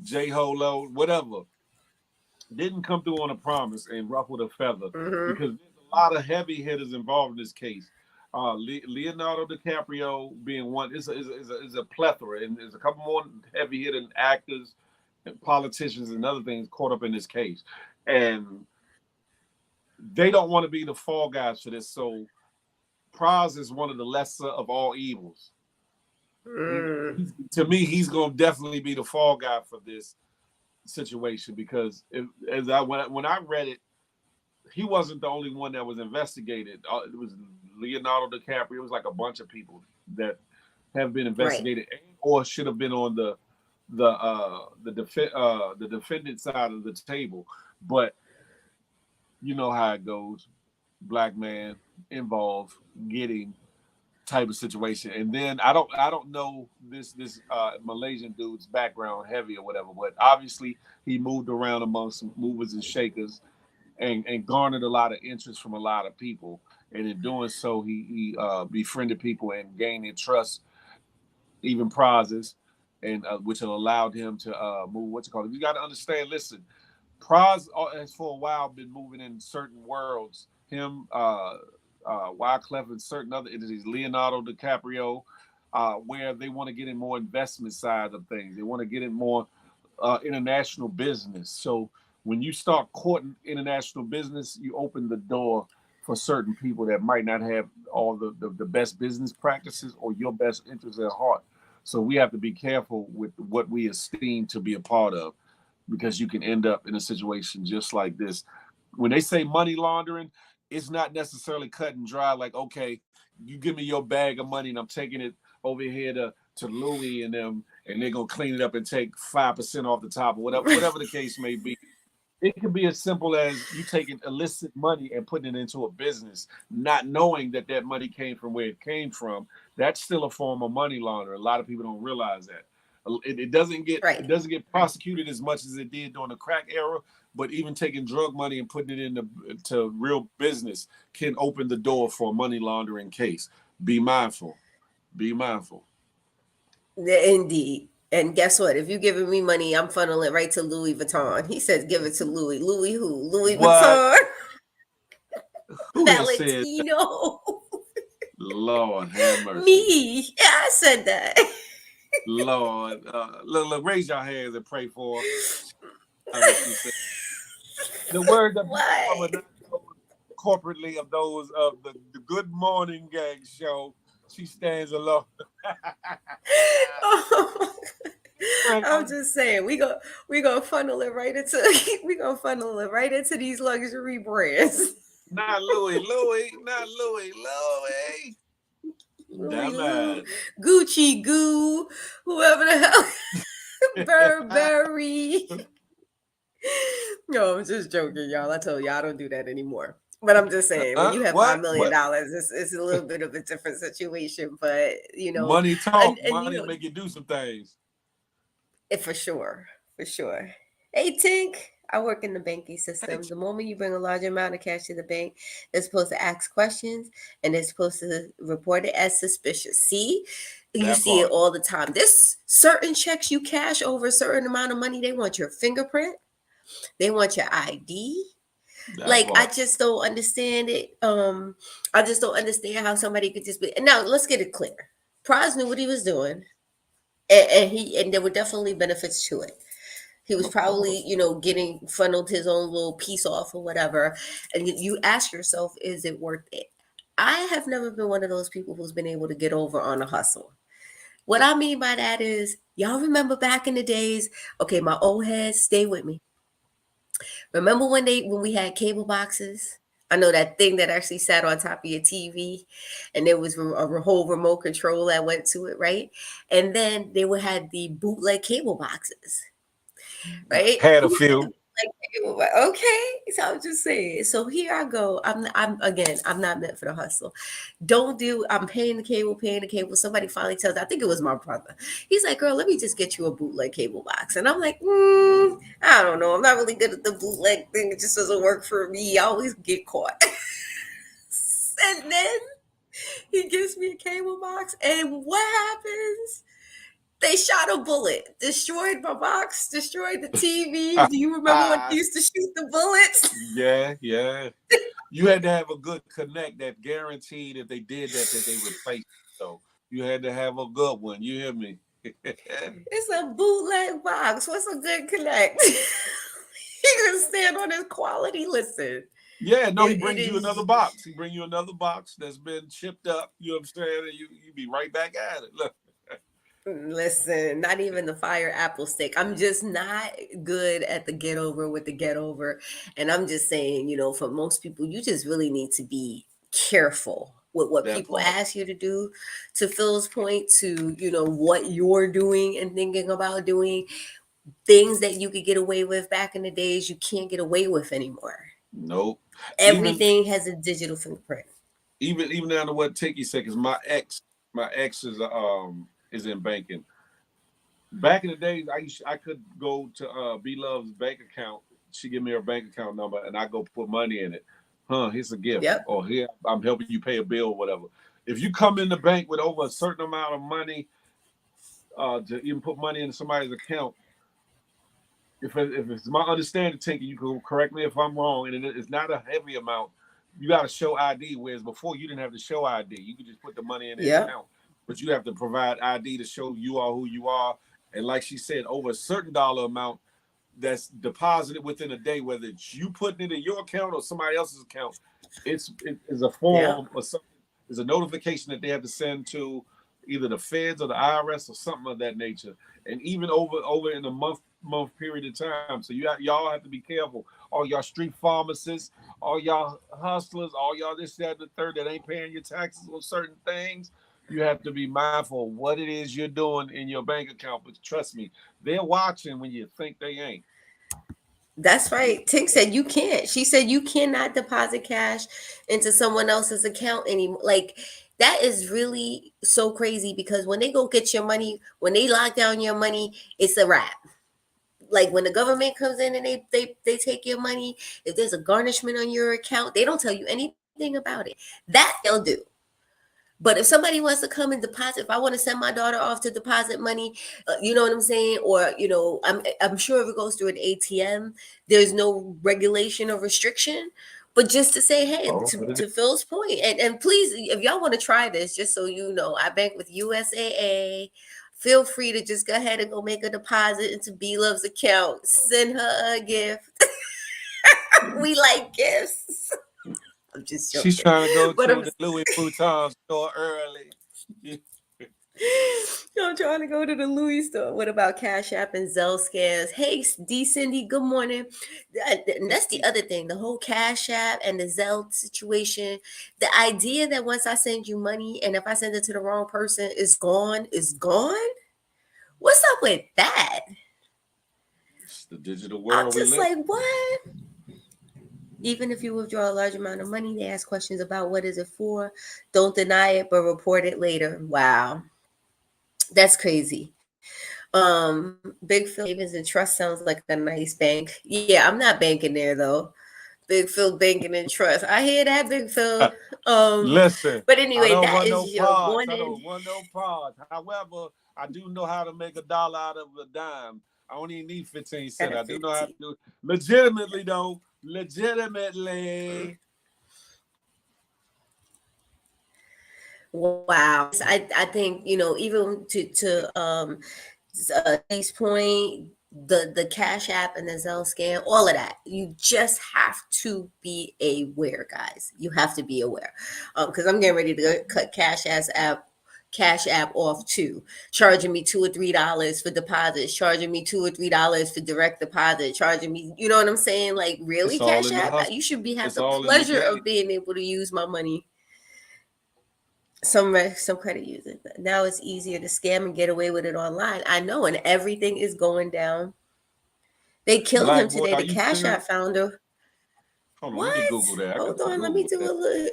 A: J Holo, whatever, didn't come through on a promise and ruffled a feather
B: Mm-hmm.
A: because there's a lot of heavy hitters involved in this case. Leonardo DiCaprio being one is a plethora, and there's a couple more heavy hitting actors and politicians and other things caught up in this case, and they don't want to be the fall guys for this. So Praz is one of the lesser of all evils. To me, he's going to definitely be the fall guy for this situation because when I read it, he wasn't the only one that was investigated. It was Leonardo DiCaprio. It was like a bunch of people that have been
B: Right.
A: investigated or should have been on the defendant side of the table. But you know how it goes. Black man involved getting type of situation. And then I don't know this Malaysian dude's background heavy or whatever, but obviously he moved around amongst movers and shakers and garnered a lot of interest from a lot of people. And in doing so, he befriended people and gained their trust, even prizes, and which allowed him to move. What's it called? You got to understand. Listen, Praz has for a while been moving in certain worlds. Him, Wyclef, and certain other entities, Leonardo DiCaprio, where they want to get in more investment side of things. They want to get in more international business. So when you start courting international business, you open the door for certain people that might not have all the best business practices or your best interests at heart. So we have to be careful with what we esteem to be a part of because you can end up in a situation just like this. When they say money laundering, it's not necessarily cut and dry. Like, okay, you give me your bag of money and I'm taking it over here to Louis and them, and they're gonna clean it up and take 5% off the top or whatever the case may be. It can be as simple as you taking illicit money and putting it into a business, not knowing that that money came from where it came from. That's still a form of money laundering. A lot of people don't realize that. It doesn't get
B: Right.
A: it doesn't get prosecuted as much as it did during the crack era, but even taking drug money and putting it into real business can open the door for a money laundering case. Be mindful. Be mindful.
B: Indeed. And guess what? If you're giving me money, I'm funneling right to Louis Vuitton. He says, give it to Louis. Louis who? Louis
A: What?
B: Vuitton.
A: Who has said that?
B: Valentino.
A: Lord have mercy.
B: Me. Yeah, I said that.
A: Lord, look, raise your hands and pray for her. What you say? The words that
B: What?
A: are not told corporately of those of the Good Morning Gang show. She stands alone.
B: Oh,
A: Pray
B: I'm just saying, we gonna funnel it right into these luxury brands.
A: not Louis, Louis, not Louis, Louis.
B: Louis Lou,
A: Damn
B: Gucci Goo, whoever the hell,
A: it.
B: Burberry. No, I'm just joking, y'all. I told y'all I don't do that anymore. But I'm just saying, when you have
A: What?
B: $5 million,
A: What?
B: it's a little bit of a different situation. But
A: Money talk.
B: and
A: Money make you do some things.
B: for sure, for sure. Hey, Tink, I work in the banking
A: Hey,
B: system. The moment you bring a large amount of cash to the bank, they're supposed to ask questions and they're supposed to report it as suspicious. See, you
A: that
B: see it
A: part.
B: all the time. This certain checks you cash over a certain amount of money, they want your fingerprint, they want your ID.
A: That
B: Like I
A: part.
B: just don't understand it. I just don't understand how somebody could just be. Now let's get it clear. Prize knew what he was doing, and there were definitely benefits to it. He was
A: Of
B: probably,
A: course.
B: getting funneled his own little piece off or whatever. And you ask yourself, is it worth it? I have never been one of those people who's been able to get over on a hustle. What I mean by that is, y'all remember back in the days, okay, my old heads, stay with me. Remember when we had cable boxes? I know that thing that actually sat on top of your TV, and there was a whole remote control that went to it, right? And then they would have the bootleg cable boxes, right?
A: Had a
B: Who had the
A: few.
B: bootleg cable box? Okay, so I'm just saying. So here I go. I'm not meant for the hustle. Don't do. I'm paying the cable. Somebody finally tells. I think it was my brother. He's like, "Girl, let me just get you a bootleg cable box." And I'm like, I don't know. I'm not really good at the bootleg thing. It just doesn't work for me. I always get caught. And then he gives me a cable box, and what happens? They shot a bullet, destroyed my box, destroyed the TV. Do you remember when they used to shoot the bullets?
A: Yeah, yeah. You had to have a good connect that guaranteed if they did that they replaced it. So you had to have a good one. You hear me?
B: It's a bootleg box. What's a good connect? He can stand on his quality. Listen,
A: Yeah, no, he
B: it
A: brings you another
B: is.
A: box. He bring you another box that's been chipped up. You know what I'm saying? And you be right back at it. Look.
B: Listen, not even the fire apple stick. I'm just not good at the get over with the get over. And I'm just saying, for most people, you just really need to be careful with what
A: That
B: people
A: part.
B: ask you to do. To Phil's point, to, what you're doing and thinking about doing, things that you could get away with back in the days, you can't get away with anymore.
A: Nope. Even
B: Everything has a digital fingerprint.
A: even down to what Tiki said, because my ex is in banking. Back in the days, I could go to B Love's bank account. She give me her bank account number, and I go put money in it. Here's a gift,
B: Yep.
A: or here I'm helping you pay a bill, or whatever. If you come in the bank with over a certain amount of money, to even put money in somebody's account, if it's my understanding, Tinky, you can correct me if I'm wrong, and it's not a heavy amount. You got to show ID, whereas before you didn't have to show ID. You could just put the money in the
B: Yep.
A: account, but you have to provide ID to show you are who you are. And like she said, over a certain dollar amount that's deposited within a day, whether it's you putting it in your account or somebody else's account, it is a
B: Yep.
A: form or something. It's a notification that they have to send to either the feds or the IRS or something of that nature. And even over in a month period of time. So y'all have to be careful. All y'all street pharmacists, all y'all hustlers, all y'all this, that, and the third that ain't paying your taxes on certain things. You have to be mindful of what it is you're doing in your bank account. But trust me, they're watching when you think they ain't.
B: That's right. Tink said you can't. She said you cannot deposit cash into someone else's account anymore. Like that is really so crazy because when they go get your money, when they lock down your money, it's a wrap. Like when the government comes in and they take your money, if there's a garnishment on your account, they don't tell you anything about it. That they'll do. But if somebody wants to come and deposit, if I want to send my daughter off to deposit money, you know what I'm saying? Or, I'm sure if it goes through an ATM, there's no regulation or restriction. But just to say, hey,
A: Oh,
B: to Phil's point, and please, if y'all want to try this, just so you know, I bank with USAA. Feel free to just go ahead and go make a deposit into B Love's account. Send her a gift. We like gifts. I'm just
A: she's
B: joking.
A: trying to go
B: But
A: to the Louis Vuitton store early.
B: I'm trying to go to the Louis store. What about Cash App and Zelle scams? Hey, D Cindy, good morning. And that's the other thing, the whole Cash App and the Zelle situation. The idea that once I send you money and if I send it to the wrong person, it's gone, is gone. What's up with that?
A: It's the digital
B: I'm
A: world we
B: just
A: live.
B: like, what? Even if you withdraw a large amount of money, they ask questions about what is it for. Don't deny it, but report it later. Wow. That's crazy. Big Phil Savings and Trust sounds like a nice bank. Yeah, I'm not banking there though. Big Phil Banking and Trust. I hear that, Big Phil.
A: Listen,
B: But
A: I
B: anyway,
A: don't
B: that
A: want no
B: is your
A: pods. I
B: morning.
A: don't want no pods. However, I do know how to make $1 out of a dime. I don't even need 15
B: Out
A: cents.
B: of
A: I do know how to
B: 15.
A: do it. Legitimately, though. Legitimately.
B: Wow. I think, even to Lee's point, the Cash App and the Zelle scan, all of that. You just have to be aware, guys. You have to be aware. Because I'm getting ready to cut Cash App off too, charging me $2 or $3 for deposits, charging me $2 or $3 for direct deposit, charging me, you know what I'm saying? Like, really,
A: It's all
B: Cash
A: in the
B: App?
A: hustle.
B: You should have
A: It's
B: the
A: all in the
B: pleasure
A: game.
B: of being able to use my money. Some credit users. Now it's easier to scam and get away with it online. I know, and everything is going down. They killed him
A: Black boy,
B: today,
A: are
B: the
A: you
B: Cash
A: serious?
B: App founder.
A: Hold on, let me
B: What?
A: Google that. I got
B: Hold
A: to
B: on, let me
A: Google
B: do
A: that.
B: a little.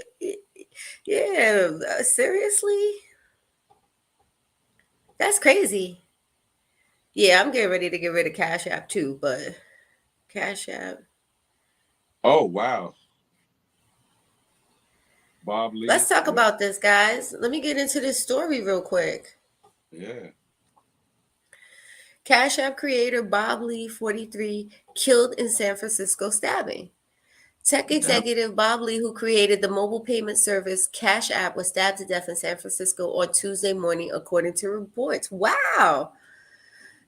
B: Yeah, seriously? That's crazy. Yeah, I'm getting ready to get rid of Cash App too, but Cash App.
A: Oh, wow. Bob Lee.
B: Let's talk
A: Yeah.
B: about this, guys. Let me get into this story real quick.
A: Yeah.
B: Cash App creator Bob Lee, 43, killed in San Francisco stabbing. Tech
A: Damn.
B: executive Bob Lee, who created the mobile payment service Cash App, was stabbed to death in San Francisco on Tuesday morning, according to reports. Wow.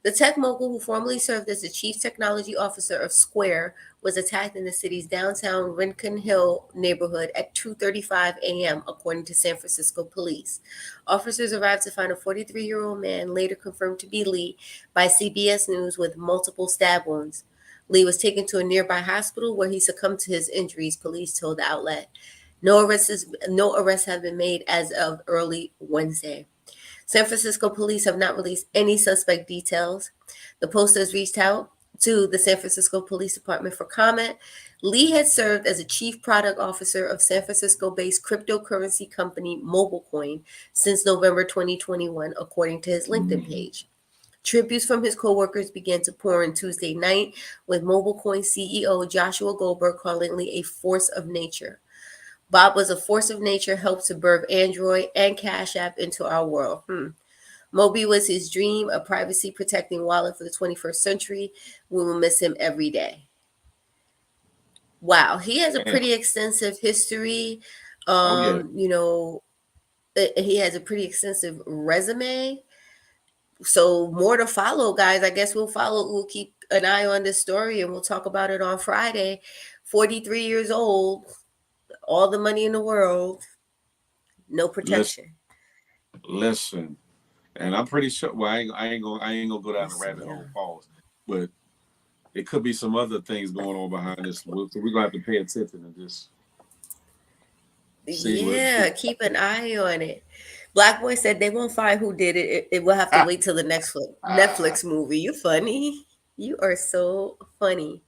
B: The tech mogul, who formerly served as the chief technology officer of Square, was attacked in the city's downtown Rincon Hill neighborhood at 2:35 a.m., according to San Francisco police. Officers arrived to find a 43-year-old man, later confirmed to be Lee by CBS News, with multiple stab wounds. Lee was taken to a nearby hospital where he succumbed to his injuries, police told the outlet. No arrests have been made as of early Wednesday. San Francisco police have not released any suspect details. The Post has reached out to the San Francisco Police Department for comment. Lee had served as a chief product officer of San Francisco based cryptocurrency company MobileCoin since November 2021, according to his LinkedIn page. Tributes from his coworkers began to pour in Tuesday night, with MobileCoin CEO Joshua Goldberg calling Lee a force of nature. Bob was a force of nature, helped to birth Android and Cash App into our world. Moby was his dream, a privacy protecting wallet for the 21st century. We will miss him every day. Wow, he has a
A: Damn.
B: pretty extensive history.
A: Oh, yeah.
B: He has a pretty extensive resume. So more to follow, guys. I guess we'll keep an eye on this story and we'll talk about it on Friday. 43 years old, all the money in the world, no
A: Listen,
B: protection.
A: listen. And I'm pretty sure. Well, I ain't gonna go down the
B: Listen,
A: rabbit
B: yeah.
A: hole. Pause. But it could be some other things going on behind this. So we're gonna have to pay attention and just see what.
B: Yeah, keep an eye on it. Black Boy said they won't find who did it. It will have to wait till the next Netflix movie. You funny. You are so funny.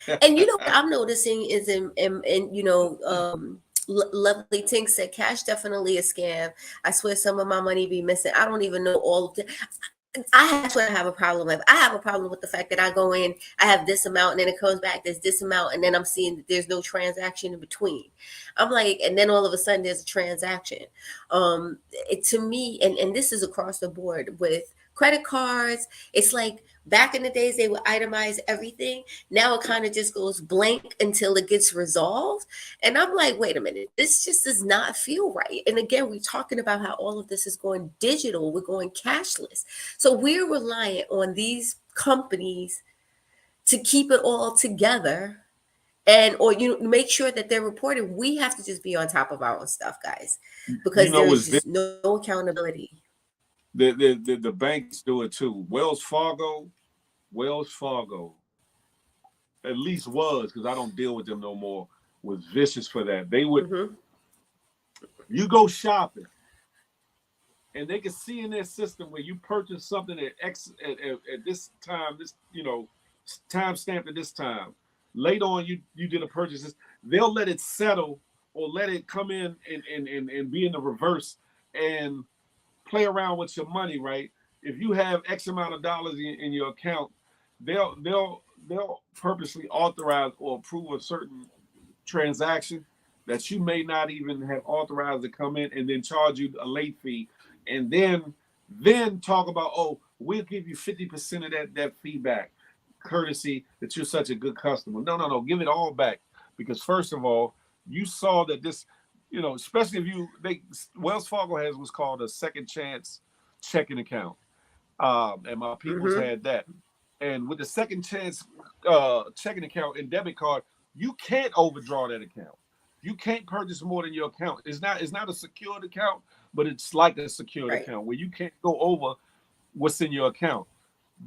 B: And what I'm noticing is Lovely Tink said cash definitely a scam. I swear some of my money be missing. I don't even know all of it. That's what I have a problem with. I have a problem with the fact that I go in, I have this amount, and then it comes back, there's this amount, and then I'm seeing that there's no transaction in between. I'm like, and then all of a sudden there's a transaction. To me, and this is across the board with credit cards. It's like back in the days they would itemize everything. Now it kind of just goes blank until it gets resolved. And I'm like, wait a minute, this just does not feel right. And again, we're talking about how all of this is going digital, we're going cashless. So we're reliant on these companies to keep it all together and or make sure that they're reporting. We have to just be on top of our own stuff, guys,
A: You
B: because
A: know
B: there's
A: what's
B: just no accountability.
A: the banks do it too. Wells Fargo, at least was, because I don't deal with them no more, was vicious for that. They would,
B: Mm-hmm.
A: you go shopping, and they can see in their system where you purchase something at X at this time, this time stamped at this time. Later on, you did a purchase. They'll let it settle or let it come in and be in the reverse and play around with your money, right? If you have X amount of dollars in your account, they'll purposely authorize or approve a certain transaction that you may not even have authorized to come in, and then charge you a late fee, and then talk about, oh, we'll give you 50% of that feedback, courtesy that you're such a good customer. No, give it all back, because first of all, you saw that this, especially if Wells Fargo has what's called a second chance checking account, and my people's
B: Mm-hmm.
A: had that. And with the second chance checking account and debit card, you can't overdraw that account. You can't purchase more than your account. It's not a secured account, but it's like a secured
B: Right.
A: account where you can't go over what's in your account.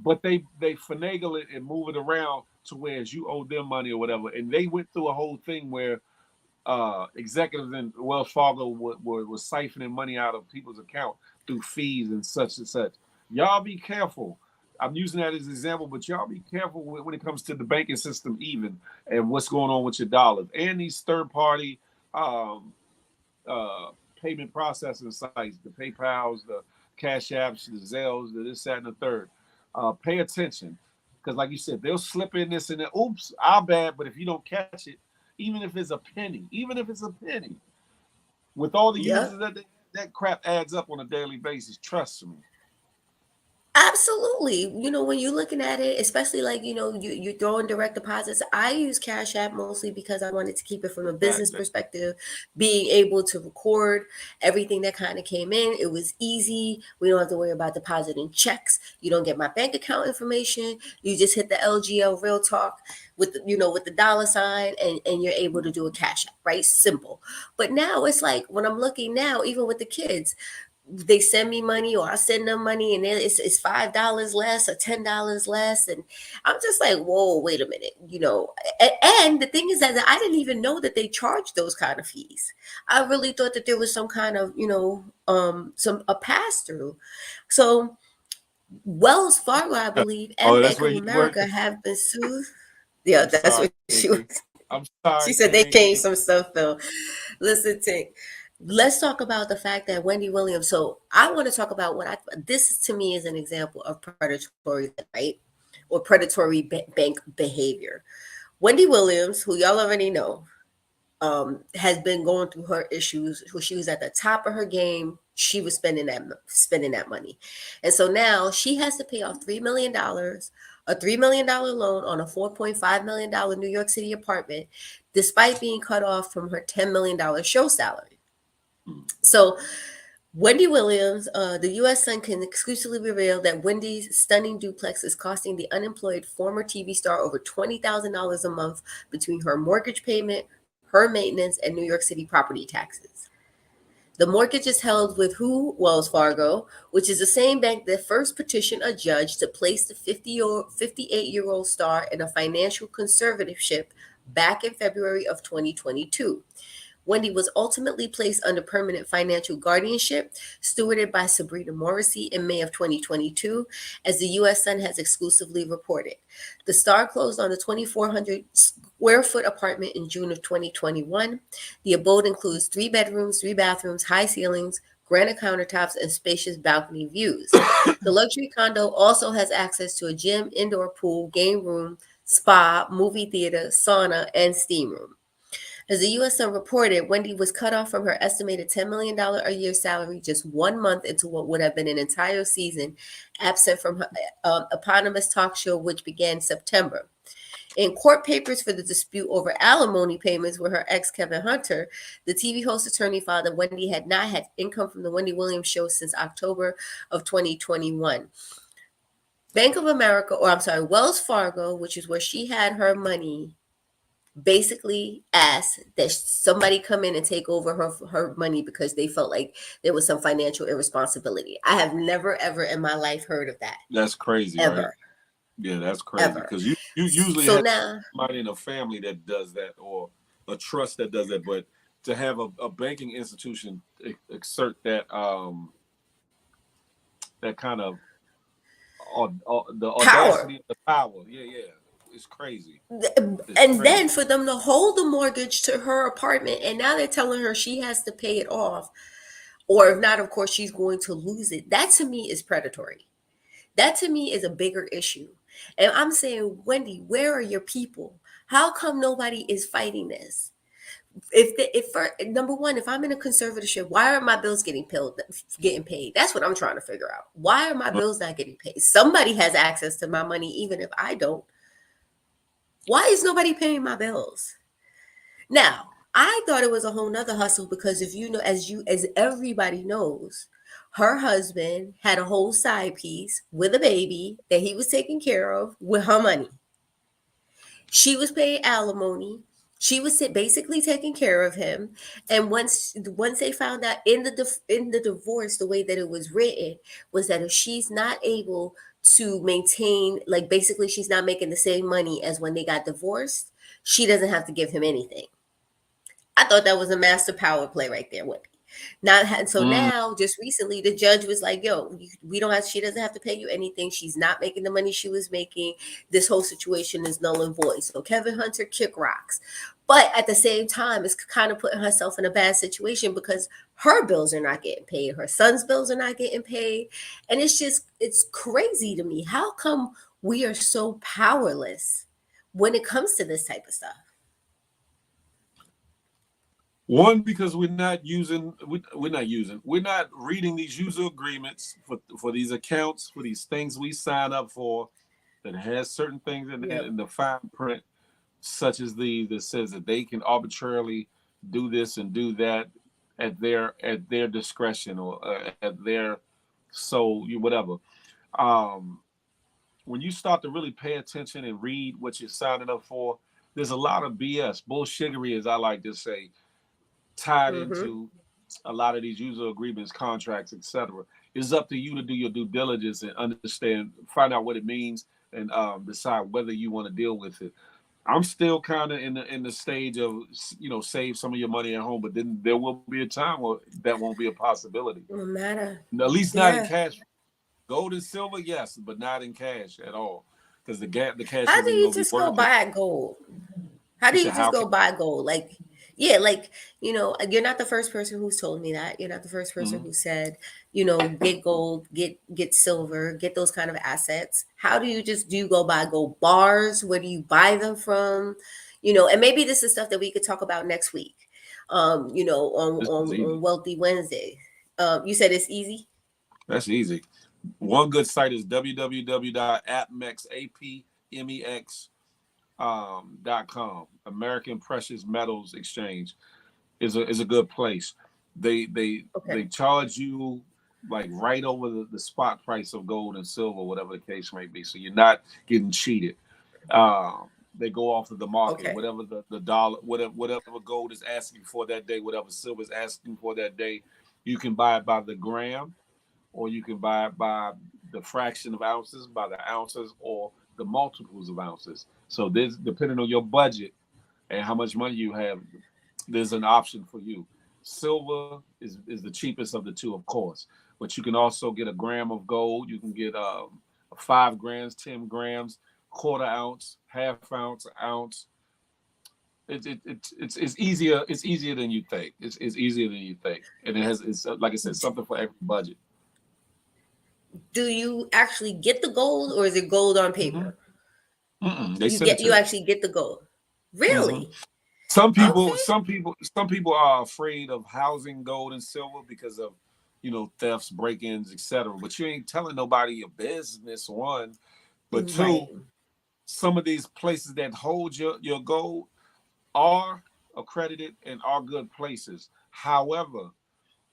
A: But they finagle it and move it around to where you owe them money or whatever. And they went through a whole thing where executives in Wells Fargo were siphoning money out of people's account through fees and such and such. Y'all be careful. I'm using that as an example, but y'all be careful when it comes to the banking system, even, and what's going on with your dollars and these third party um, uh, payment processing sites, the PayPal's, the Cash Apps, the Zelles, the this, that, and the third. Pay attention, because like you said, they'll slip in this and then, oops, our bad. But if you don't catch it, even if it's a penny, with all the
B: Yep.
A: users that crap adds up on a daily basis. Trust me.
B: Absolutely. When you're looking at it, especially like, you're throwing direct deposits. I use Cash App mostly because I wanted to keep it from a business
A: Exactly.
B: perspective, being able to record everything that kind of came in. It was easy. We don't have to worry about depositing checks. You don't get my bank account information. You just hit the LGL Real Talk with with the dollar sign, and you're able to do a Cash App, right? Simple. But now it's like when I'm looking now, even with the kids, they send me money or I send them money, and then it's $5 less or $10 less, and I'm just like, whoa, wait a minute, And the thing is that I didn't even know that they charged those kind of fees. I really thought that there was some kind of some a pass through. So Wells Fargo, I believe,
A: Oh,
B: and
A: that's
B: Bank
A: where
B: of
A: he's working.
B: America have been sued. Yeah,
A: I'm
B: that's
A: sorry,
B: what she was.
A: Kinky. I'm
B: She
A: sorry,
B: said they changed
A: Kinky.
B: some stuff though. Listen, Tink, let's talk about the fact that Wendy Williams. So I want to talk about this to me is an example of predatory, right? Or predatory bank behavior. Wendy Williams, who y'all already know, has been going through her issues. Who she was at the top of her game. She was spending that money, and so now she has to pay off $3 million, a $3 million loan on a $4.5 million New York City apartment, despite being cut off from her $10 million show salary. So Wendy Williams, the U.S. Sun can exclusively reveal that Wendy's stunning duplex is costing the unemployed former TV star over $20,000 a month between her mortgage payment, her maintenance, and New York City property taxes. The mortgage is held with who? Wells Fargo, which is the same bank that first petitioned a judge to place the 58-year-old star in a financial conservatorship back in February of 2022. Wendy was ultimately placed under permanent financial guardianship, stewarded by Sabrina Morrissey in May of 2022, as the U.S. Sun has exclusively reported. The star closed on a 2,400 square foot apartment in June of 2021. The abode includes 3 bedrooms, 3 bathrooms, high ceilings, granite countertops, and spacious balcony views. The luxury condo also has access to a gym, indoor pool, game room, spa, movie theater, sauna, and steam room. As the U.S. Sun reported, Wendy was cut off from her estimated $10 million a year salary just 1 month into what would have been an entire season, absent from her eponymous talk show, which began September. In court papers for the dispute over alimony payments with her ex, Kevin Hunter, the TV host attorney filed that Wendy had not had income from the Wendy Williams show since October of 2021. Bank of America, or I'm sorry, Wells Fargo, which is where she had her money, basically asked that somebody come in and take over her money because they felt like there was some financial irresponsibility. I have never ever in my life heard of that.
A: That's crazy, right?
B: Ever.
A: Yeah, that's crazy
B: Ever.
A: because you usually
B: So
A: have
B: now,
A: somebody in a family that does that or a trust that does that, but to have a banking institution exert that kind of the
B: power.
A: audacity of the power, yeah, it's crazy. It's
B: And
A: crazy.
B: then for them to hold the mortgage to her apartment, and now they're telling her she has to pay it off, or if not, of course, she's going to lose it. That to me is predatory. That to me is a bigger issue. And I'm saying, Wendy, where are your people? How come nobody is fighting this? If for number one, if I'm in a conservatorship, why are my bills getting paid? That's what I'm trying to figure out. Why are my bills not getting paid? Somebody has access to my money, even if I don't. Why is nobody paying my bills? Now, I thought it was a whole nother hustle because if you know, as everybody knows, her husband had a whole side piece with a baby that he was taking care of with her money. She was paying alimony. She was basically taking care of him. And once they found out in the divorce, the way that it was written was that if she's not able to maintain, like basically she's not making the same money as when they got divorced, she doesn't have to give him anything. I thought that was a master power play right there with me. Not so
A: Mm.
B: now, just recently, the judge was like, "Yo, we don't have. She doesn't have to pay you anything. She's not making the money she was making. This whole situation is null and void." So Kevin Hunter kick rocks, but at the same time, it's kind of putting herself in a bad situation because her bills are not getting paid, her son's bills are not getting paid, and it's crazy to me. How come we are so powerless when it comes to this type of stuff?
A: One, because we're not reading these user agreements for these accounts, for these things we sign up for that has certain things
B: Yep.
A: in the fine print, such as that says that they can arbitrarily do this and do that at their discretion or at their whatever. Um, when you start to really pay attention and read what you're signing up for, there's a lot of BS, bullshittery, as I like to say, tied
B: Mm-hmm.
A: into a lot of these user agreements, contracts, etc. It's up to you to do your due diligence and understand, find out what it means, and decide whether you want to deal with it. I'm still kind of in the stage of save some of your money at home, but then there will be a time where that won't be a possibility.
B: No matter.
A: At least not in
B: Yeah.
A: cash. Gold and silver, yes, but not in cash at all, because the cash
B: How do
A: isn't
B: you
A: going to be
B: just go
A: worth it.
B: buy gold? How
A: You
B: do
A: said
B: you just
A: how can?
B: go buy gold? Like, yeah, like, you're not the first person who's told me that. You're not the first person
A: Mhm.
B: who said, get gold, get silver, get those kind of assets. How do you go buy gold bars? Where do you buy them from? And maybe this is stuff that we could talk about next week.
A: This is
B: On
A: easy.
B: Wealthy Wednesday. You said it's easy.
A: That's easy. One good site is www.apmex.com. American Precious Metals Exchange is a good place.
B: Okay.
A: They charge you like right over the spot price of gold and silver, whatever the case may be. So you're not getting cheated. They go off of the market,
B: Okay.
A: whatever the dollar, whatever gold is asking for that day, whatever silver is asking for that day. You can buy it by the gram, or you can buy it by the fraction of ounces, by the ounces, or the multiples of ounces. So this, depending on your budget and how much money you have, there's an option for you. Silver is the cheapest of the two, of course, but you can also get a gram of gold. You can get 5 grams, 10 grams, quarter ounce, half ounce, ounce. It's easier. It's easier than you think. It's easier than you think, and it's like I said, something for every budget.
B: Do you actually get the gold, or is it gold on
A: Hmm.
B: paper?
A: They send it to
B: You
A: you.
B: actually get the gold.
A: Hmm.
B: Really?
A: Some
B: Okay.
A: some people, some people are afraid of housing gold and silver because of, thefts, break-ins, etc. But you ain't telling nobody your business. One, but two,
B: Right.
A: some of these places that hold your gold are accredited and are good places. However,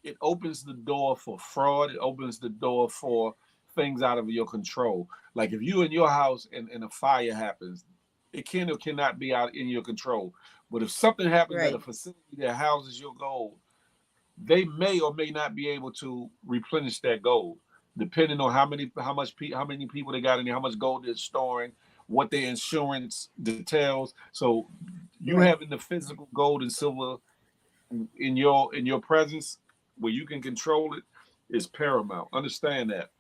A: it opens the door for fraud. It opens the door for things out of your control. Like if you in your house and a fire happens, it can or cannot be out in your control. But if something happens at a
B: Right.
A: facility that houses your gold, they may or may not be able to replenish that gold, depending on how many people they got in there, how much gold they're storing, what their insurance details. So you
B: Right.
A: having the physical gold and silver in your presence where you can control it is paramount. Understand that.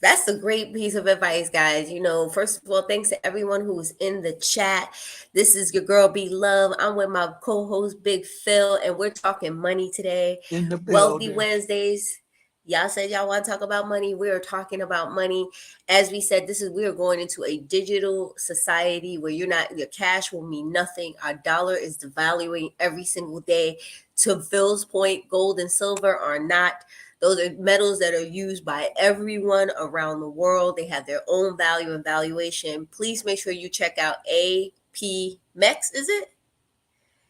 B: That's a great piece of advice, guys. First of all, thanks to everyone who's in the chat. This is your girl B Love. I'm with my co-host Big Phil, and we're talking money today.
A: In the
B: Wealthy
A: building.
B: Wednesdays. Y'all said y'all want to talk about money. We are talking about money. As we said, we are going into a digital society where your cash will mean nothing. Our dollar is devaluing every single day. To Phil's point, gold and silver are not. Those are metals that are used by everyone around the world. They have their own value and valuation. Please make sure you check out AP MEX, is it?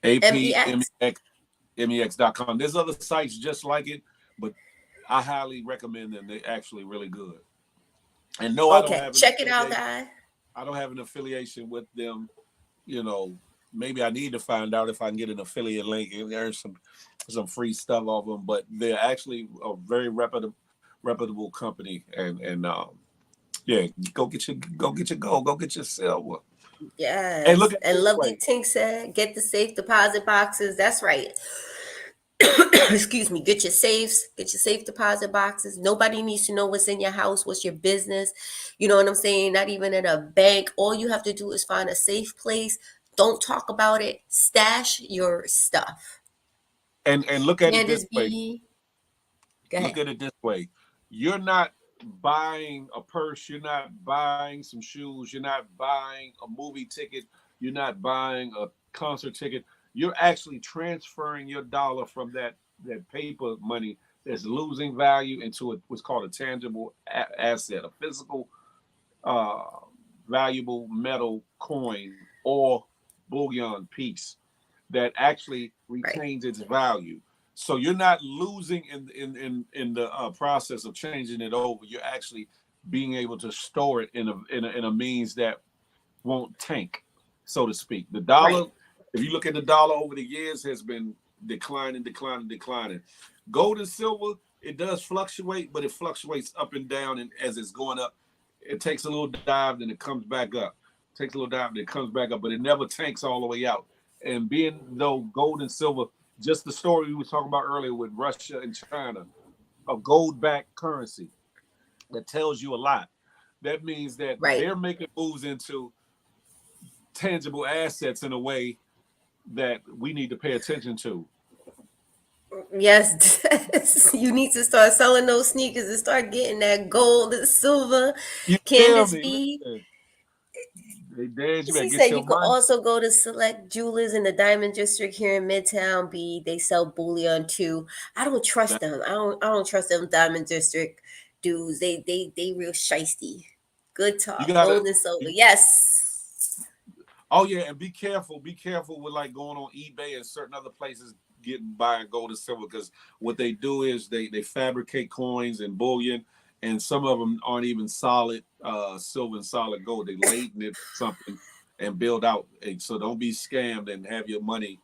B: MEX?
A: APMEX.com. There's other sites just like it, but I highly recommend them. They're actually really good. And no, I don't
B: Okay,
A: have an
B: check it out,
A: affiliation.
B: guys.
A: I don't have an affiliation with them. You know, Maybe I need to find out if I can get an affiliate link and earn some free stuff off them. But they're actually a very reputable company, and yeah, go get your gold, go get your silver. Hey, look
B: Yes.
A: at it
B: And
A: this
B: Lovely
A: way.
B: Tink said, get the safe deposit boxes. That's right. Excuse me. Get your safes, get your safe deposit boxes. Nobody needs to know what's in your house, what's your business. You know what I'm saying? Not even at a bank. All you have to do is find a safe place. Don't talk about it. Stash your stuff.
A: And look at it this
B: Candace
A: way.
B: B, go
A: Look
B: ahead.
A: at it this way. You're not buying a purse, you're not buying some shoes, you're not buying a movie ticket, you're not buying a concert ticket. You're actually transferring your dollar from that paper money that's losing value into what's called a tangible asset, a physical uh, valuable metal coin or bullion piece that actually
B: Right.
A: retains its value. So you're not losing in the process of changing it over. You're actually being able to store it in a means that won't tank, so to speak. The
B: Right.
A: dollar, if you look at the dollar over the years, has been declining, declining, declining. Gold and silver, it does fluctuate, but it fluctuates up and down, and as it's going up, it takes a little dive, then it comes back up. Takes a little dive, then it comes back up, but it never tanks all the way out. And being though gold and silver, just the story we were talking about earlier with Russia and China, a gold-backed currency that tells you a lot. That means that
B: Right.
A: they're making moves into tangible assets in a way that we need to pay attention to.
B: Yes. You need to start selling those sneakers and start getting that gold and silver.
A: You feel
B: Candace
A: me?
B: B,
A: Listen, they dance. You better
B: she
A: get
B: said
A: your
B: you could
A: money.
B: also go to select jewelers in the Diamond District here in Midtown B. They sell bullion too. I don't trust them. I don't trust them Diamond District dudes. They real shisty. Good
A: You
B: talk.
A: gotta.
B: Gold and silver.
A: You,
B: Yes.
A: oh yeah, and be careful. Be careful with like going on eBay and certain other places getting buying gold and silver because what they do is they fabricate coins and bullion, and some of them aren't even solid silver and solid gold. They laden it with something and build out. And so don't be scammed and have your money,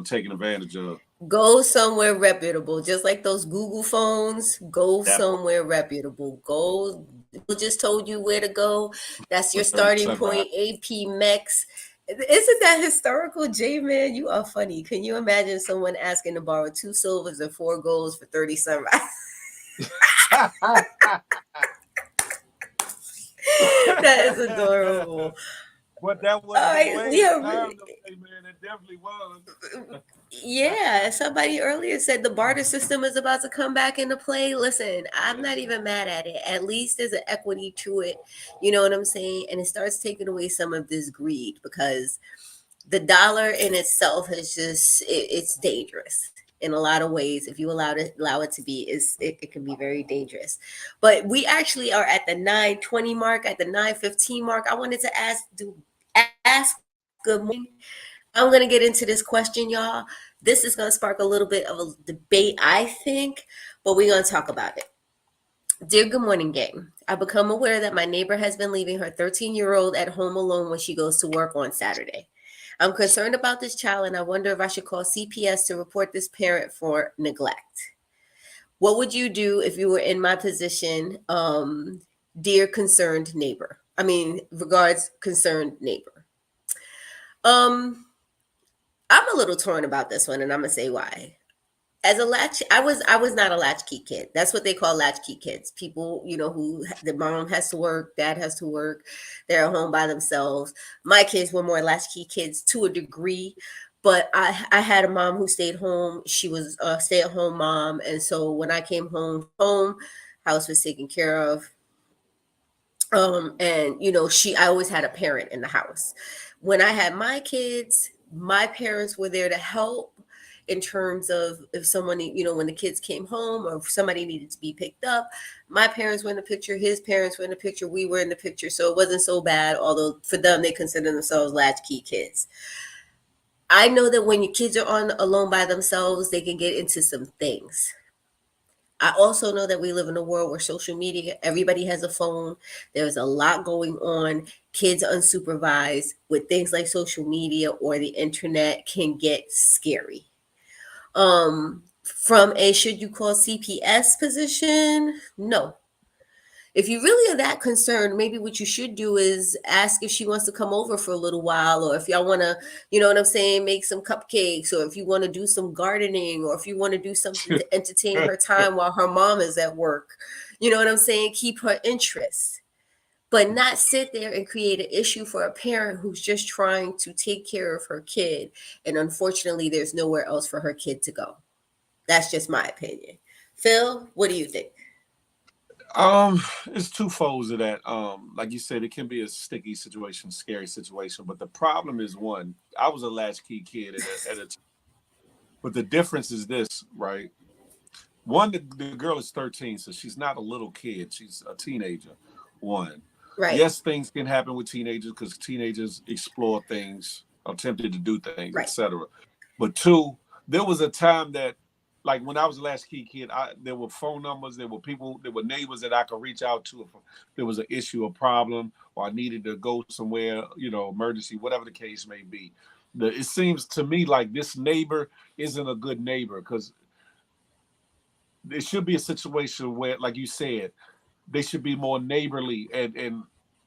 A: taken advantage of.
B: Go somewhere reputable. Just like those Google phones, go
A: That part.
B: somewhere reputable. Go. Bill just told you where to go. That's your
A: Early
B: starting
A: sunrise.
B: point. AP Mex. Isn't that historical, J Man? You are funny. Can you imagine someone asking to borrow two silvers and four golds for 30 sunrise? That is adorable.
A: But that
B: All
A: wasn't the
B: right,
A: way at the
B: yeah,
A: time, though, hey, man. It definitely was.
B: yeah. Somebody earlier said the barter system is about to come back into play. Listen, I'm not
A: Yeah.
B: even mad at it. At least there's an equity to it. You know what I'm saying? And it starts taking away some of this greed because the dollar in itself is just it's dangerous in a lot of ways. If you allow it to be, it can be very dangerous. But we actually are at the 9:20 mark, at the 9:15 mark. I wanted to ask good morning. I'm gonna get into this question, y'all. This is gonna spark a little bit of a debate, I think, but we're gonna talk about it. Dear Good Morning Gang, I become aware that my neighbor has been leaving her 13-year-old at home alone when she goes to work on Saturday. I'm concerned about this child and I wonder if I should call CPS to report this parent for neglect. What would you do if you were in my position, dear concerned neighbor? I mean, regards, concerned neighbor. Um, I'm a little torn about this one, and I'm gonna say why. As a latch, I was not a latchkey kid. That's what they call latchkey kids. People, who the mom has to work, dad has to work, they're at home by themselves. My kids were more latchkey kids to a degree, but I had a mom who stayed home. She was a stay at home mom, and so when I came home, house was taken care of. And I always had a parent in the house. When I had my kids, my parents were there to help in terms of if someone, when the kids came home or if somebody needed to be picked up. My parents were in the picture, his parents were in the picture, we were in the picture, so it wasn't so bad, although for them they consider themselves latchkey kids. I know that when your kids are on alone by themselves, they can get into some things. I also know that we live in a world where social media, everybody has a phone. There's a lot going on. Kids unsupervised with things like social media or the internet can get scary. From a should you call CPS position? No. If you really are that concerned, maybe what you should do is ask if she wants to come over for a little while, or if y'all want to, you know what I'm saying, make some cupcakes, or if you want to do some gardening, or if you want to do something to entertain her time while her mom is at work. You know what I'm saying? Keep her interest, but not sit there and create an issue for a parent who's just trying to take care of her kid. And unfortunately, there's nowhere else for her kid to go. That's just my opinion. Phil, what do you think?
A: It's twofold of that. Like you said, it can be a sticky situation, scary situation. But the problem is one. I was a latchkey kid at a but the difference is this, right? One, the girl is 13, so she's not a little kid. She's a teenager. One,
B: Right,
A: yes, things can happen with teenagers because teenagers explore things, attempted to do things,
B: right,
A: etc. But two, there was a time that, like when I was a latchkey kid, there were phone numbers, there were people, there were neighbors that I could reach out to if there was an issue, a problem, or I needed to go somewhere, emergency, whatever the case may be. It seems to me like this neighbor isn't a good neighbor because it should be a situation where, like you said, they should be more neighborly, and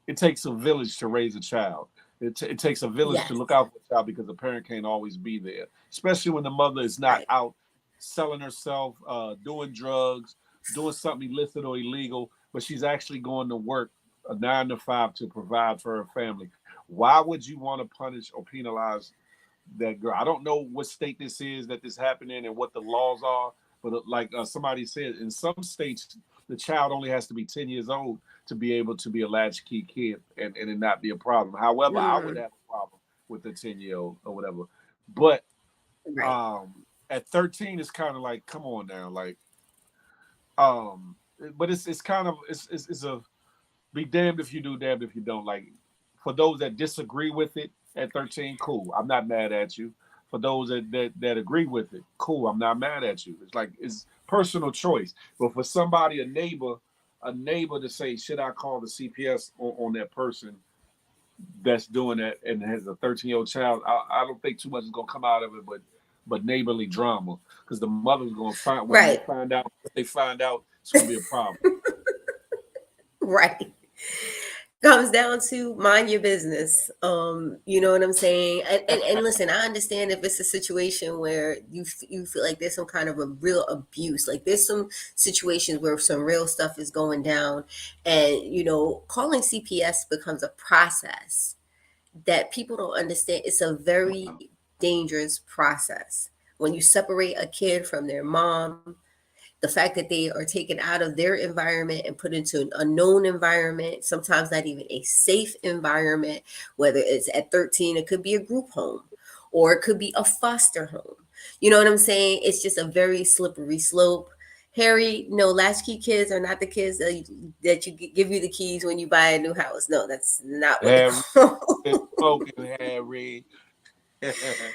A: it takes a village to raise a child. It takes a village to
B: yes,
A: look out for a child because the parent can't always be there, especially when the mother is not
B: right.
A: out selling herself, doing drugs, doing something illicit or illegal, but she's actually going to work a 9 to 5 to provide for her family. Why would you want to punish or penalize that girl? I don't know what state this is that this happened in and what the laws are, but like somebody said, in some states, the child only has to be 10 years old to be able to be a latchkey kid and it not be a problem. However, I would
B: Mm,
A: have a problem with a 10-year-old or whatever. But
B: right.
A: at 13, it's kind of like, come on now, like, um, but it's kind of it's a be damned if you do, damned if you don't. Like for those that disagree with it at 13, cool. I'm not mad at you. For those that agree with it, cool. I'm not mad at you. It's like it's personal choice. But for somebody, a neighbor to say, should I call the CPS on that person that's doing that and has a 13-year-old child? I don't think too much is gonna come out of it, but neighborly drama because the mother's gonna find when they
B: Right.
A: find out if they find out it's gonna be a problem.
B: Right. Comes down to mind your business. You know what I'm saying? And listen, I understand if it's a situation where you feel like there's some kind of a real abuse, like there's some situations where some real stuff is going down, and calling CPS becomes a process. that people don't understand. It's a very dangerous process when you separate a kid from their mom. The fact that they are taken out of their environment and put into an unknown environment, sometimes not even a safe environment, whether it's at 13, it could be a group home or it could be a foster home. You know what I'm saying? It's just a very slippery slope. Harry, no, latchkey kids are not the kids that you give you the keys when you buy a new house. No, that's not what they're
A: Harry,
B: called.
A: smoking Harry.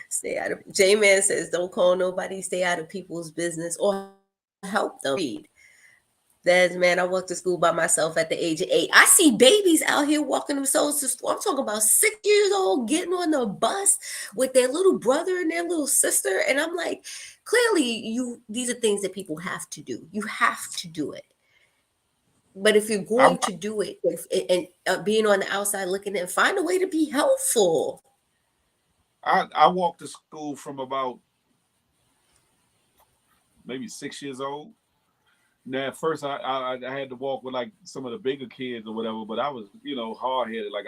B: Stay out of. J Man says, "Don't call nobody. Stay out of people's business or help them read." Des, man, I walked to school by myself at the age of 8. I see babies out here walking themselves to school. I'm talking about 6 years old getting on the bus with their little brother and their little sister. And I'm like, clearly, these are things that people have to do. You have to do it. But if you're
A: I,
B: going to do it and being on the outside looking in, find a way to be helpful.
A: I walked to school from about maybe 6 years old. Now, at first, I had to walk with like some of the bigger kids or whatever, but I was, hard headed. Like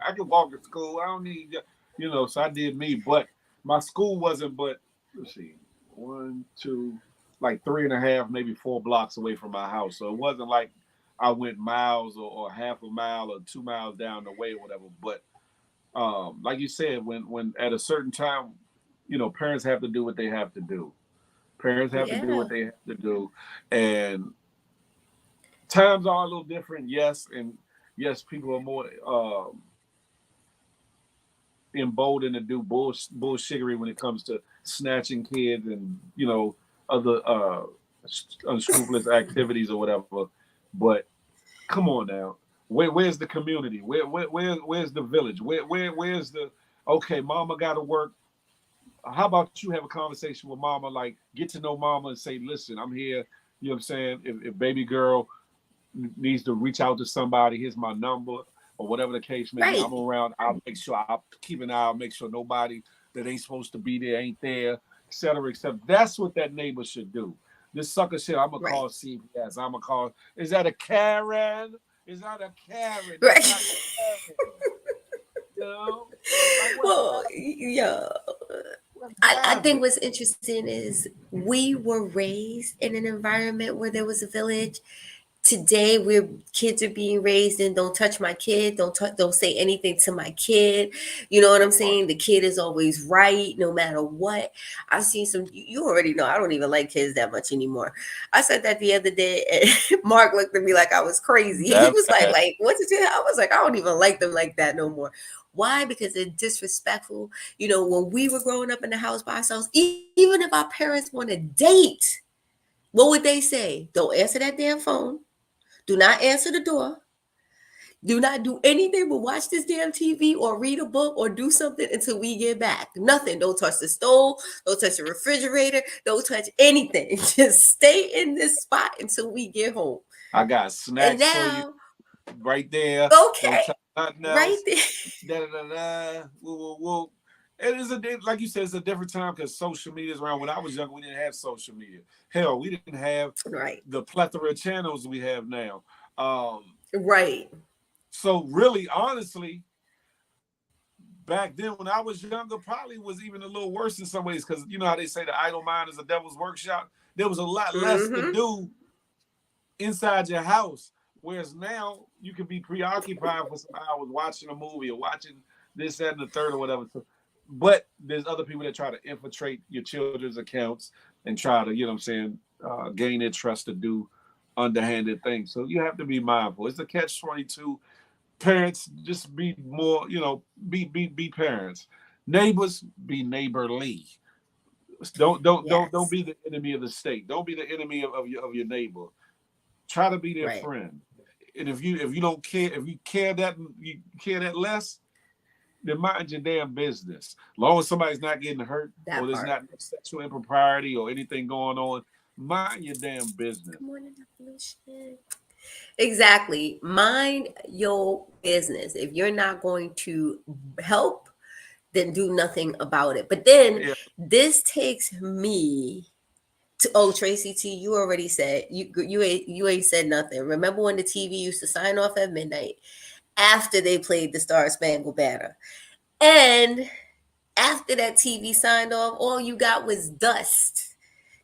A: I could walk to school. I don't need, so I did me. But my school wasn't. But let's see, one, two, like 3.5, maybe 4 blocks away from my house. So it wasn't like I went miles or half a mile or 2 miles down the way or whatever. But like you said, when at a certain time, parents have to do what they have to do. Parents have to do
B: Yeah.
A: what they have to do, and times are a little different. Yes, and yes, people are more emboldened to do bullshittery when it comes to snatching kids and other unscrupulous activities or whatever. But come on now, where's the community? Where's the village? Where's the okay? Mama got to work. How about you have a conversation with mama, like get to know mama and say, listen, I'm here. You know what I'm saying? If baby girl needs to reach out to somebody, here's my number or whatever the case may be. I'm
B: Right.
A: around. I'll make sure I'll keep an eye. I'll make sure nobody that ain't supposed to be there ain't there, et cetera, et cetera. That's what that neighbor should do. This sucker shit, I'm gonna
B: Right.
A: call CPS. I'm gonna call. Is that a Karen? Is that a Karen? That's not
B: Right.
A: Karen. You know? Like what
B: Well,
A: happened?
B: yeah.
A: What
B: I think
A: happened?
B: what's interesting is we were raised in an environment where there was a village. Today, where kids are being raised in, don't touch my kid, don't say anything to my kid. You know what I'm
A: That part.
B: saying? The kid is always right, no matter what. I've seen some. You already know I don't even like kids that much anymore. I said that the other day, and Mark looked at me like I was crazy. He
A: That
B: was like,
A: bad.
B: what did you? I was like, I don't even like them like that no more. Why? Because they're disrespectful. You know, when we were growing up in the house by ourselves, even if our parents want to date, what would they say? Don't answer that damn phone. Do not answer the door. Do not do anything but watch this damn TV or read a book or do something until we get back. Nothing. Don't touch the stove. Don't touch the refrigerator. Don't touch anything. Just stay in this spot until we get home.
A: I got
B: And
A: snacks for you
B: now,
A: right there. Don't
B: okay,
A: touch nothing
B: right
A: else.
B: there.
A: Da da da da. Woo woo woo. It is like you said, it's a different time because social media is around. When I was younger, we didn't have social media. Hell, we didn't have
B: Right,
A: the plethora of channels we have now.
B: right.
A: So really, honestly, back then when I was younger, probably was even a little worse in some ways because you know how they say the idle mind is a devil's workshop. There was a lot less to
B: Mm-hmm.
A: do inside your house. Whereas now you can be preoccupied for some hours watching a movie or watching this, that, and the third or whatever. So, but there's other people that try to infiltrate your children's accounts and try to, you know what I'm saying, gain their trust to do underhanded things. So you have to be mindful. It's a catch-22. Parents, just be more, be parents. Neighbors, be neighborly. Don't
B: Yes,
A: be the enemy of the state. Don't be the enemy of your neighbor. Try to be their
B: right.
A: friend. And if you don't care, if you care that less, then mind your damn business. As long as somebody's not getting hurt or
B: That
A: there's
B: part.
A: not no sexual impropriety or anything going on, mind your damn business.
B: Good morning, evolution. Exactly. Mind your business. If you're not going to help, then do nothing about it. But then
A: Yeah,
B: this takes me to, oh, Tracy T, you already said you ain't said nothing. Remember when the TV used to sign off at midnight after they played the Star Spangled Banner. And after that TV signed off, all you got was dust.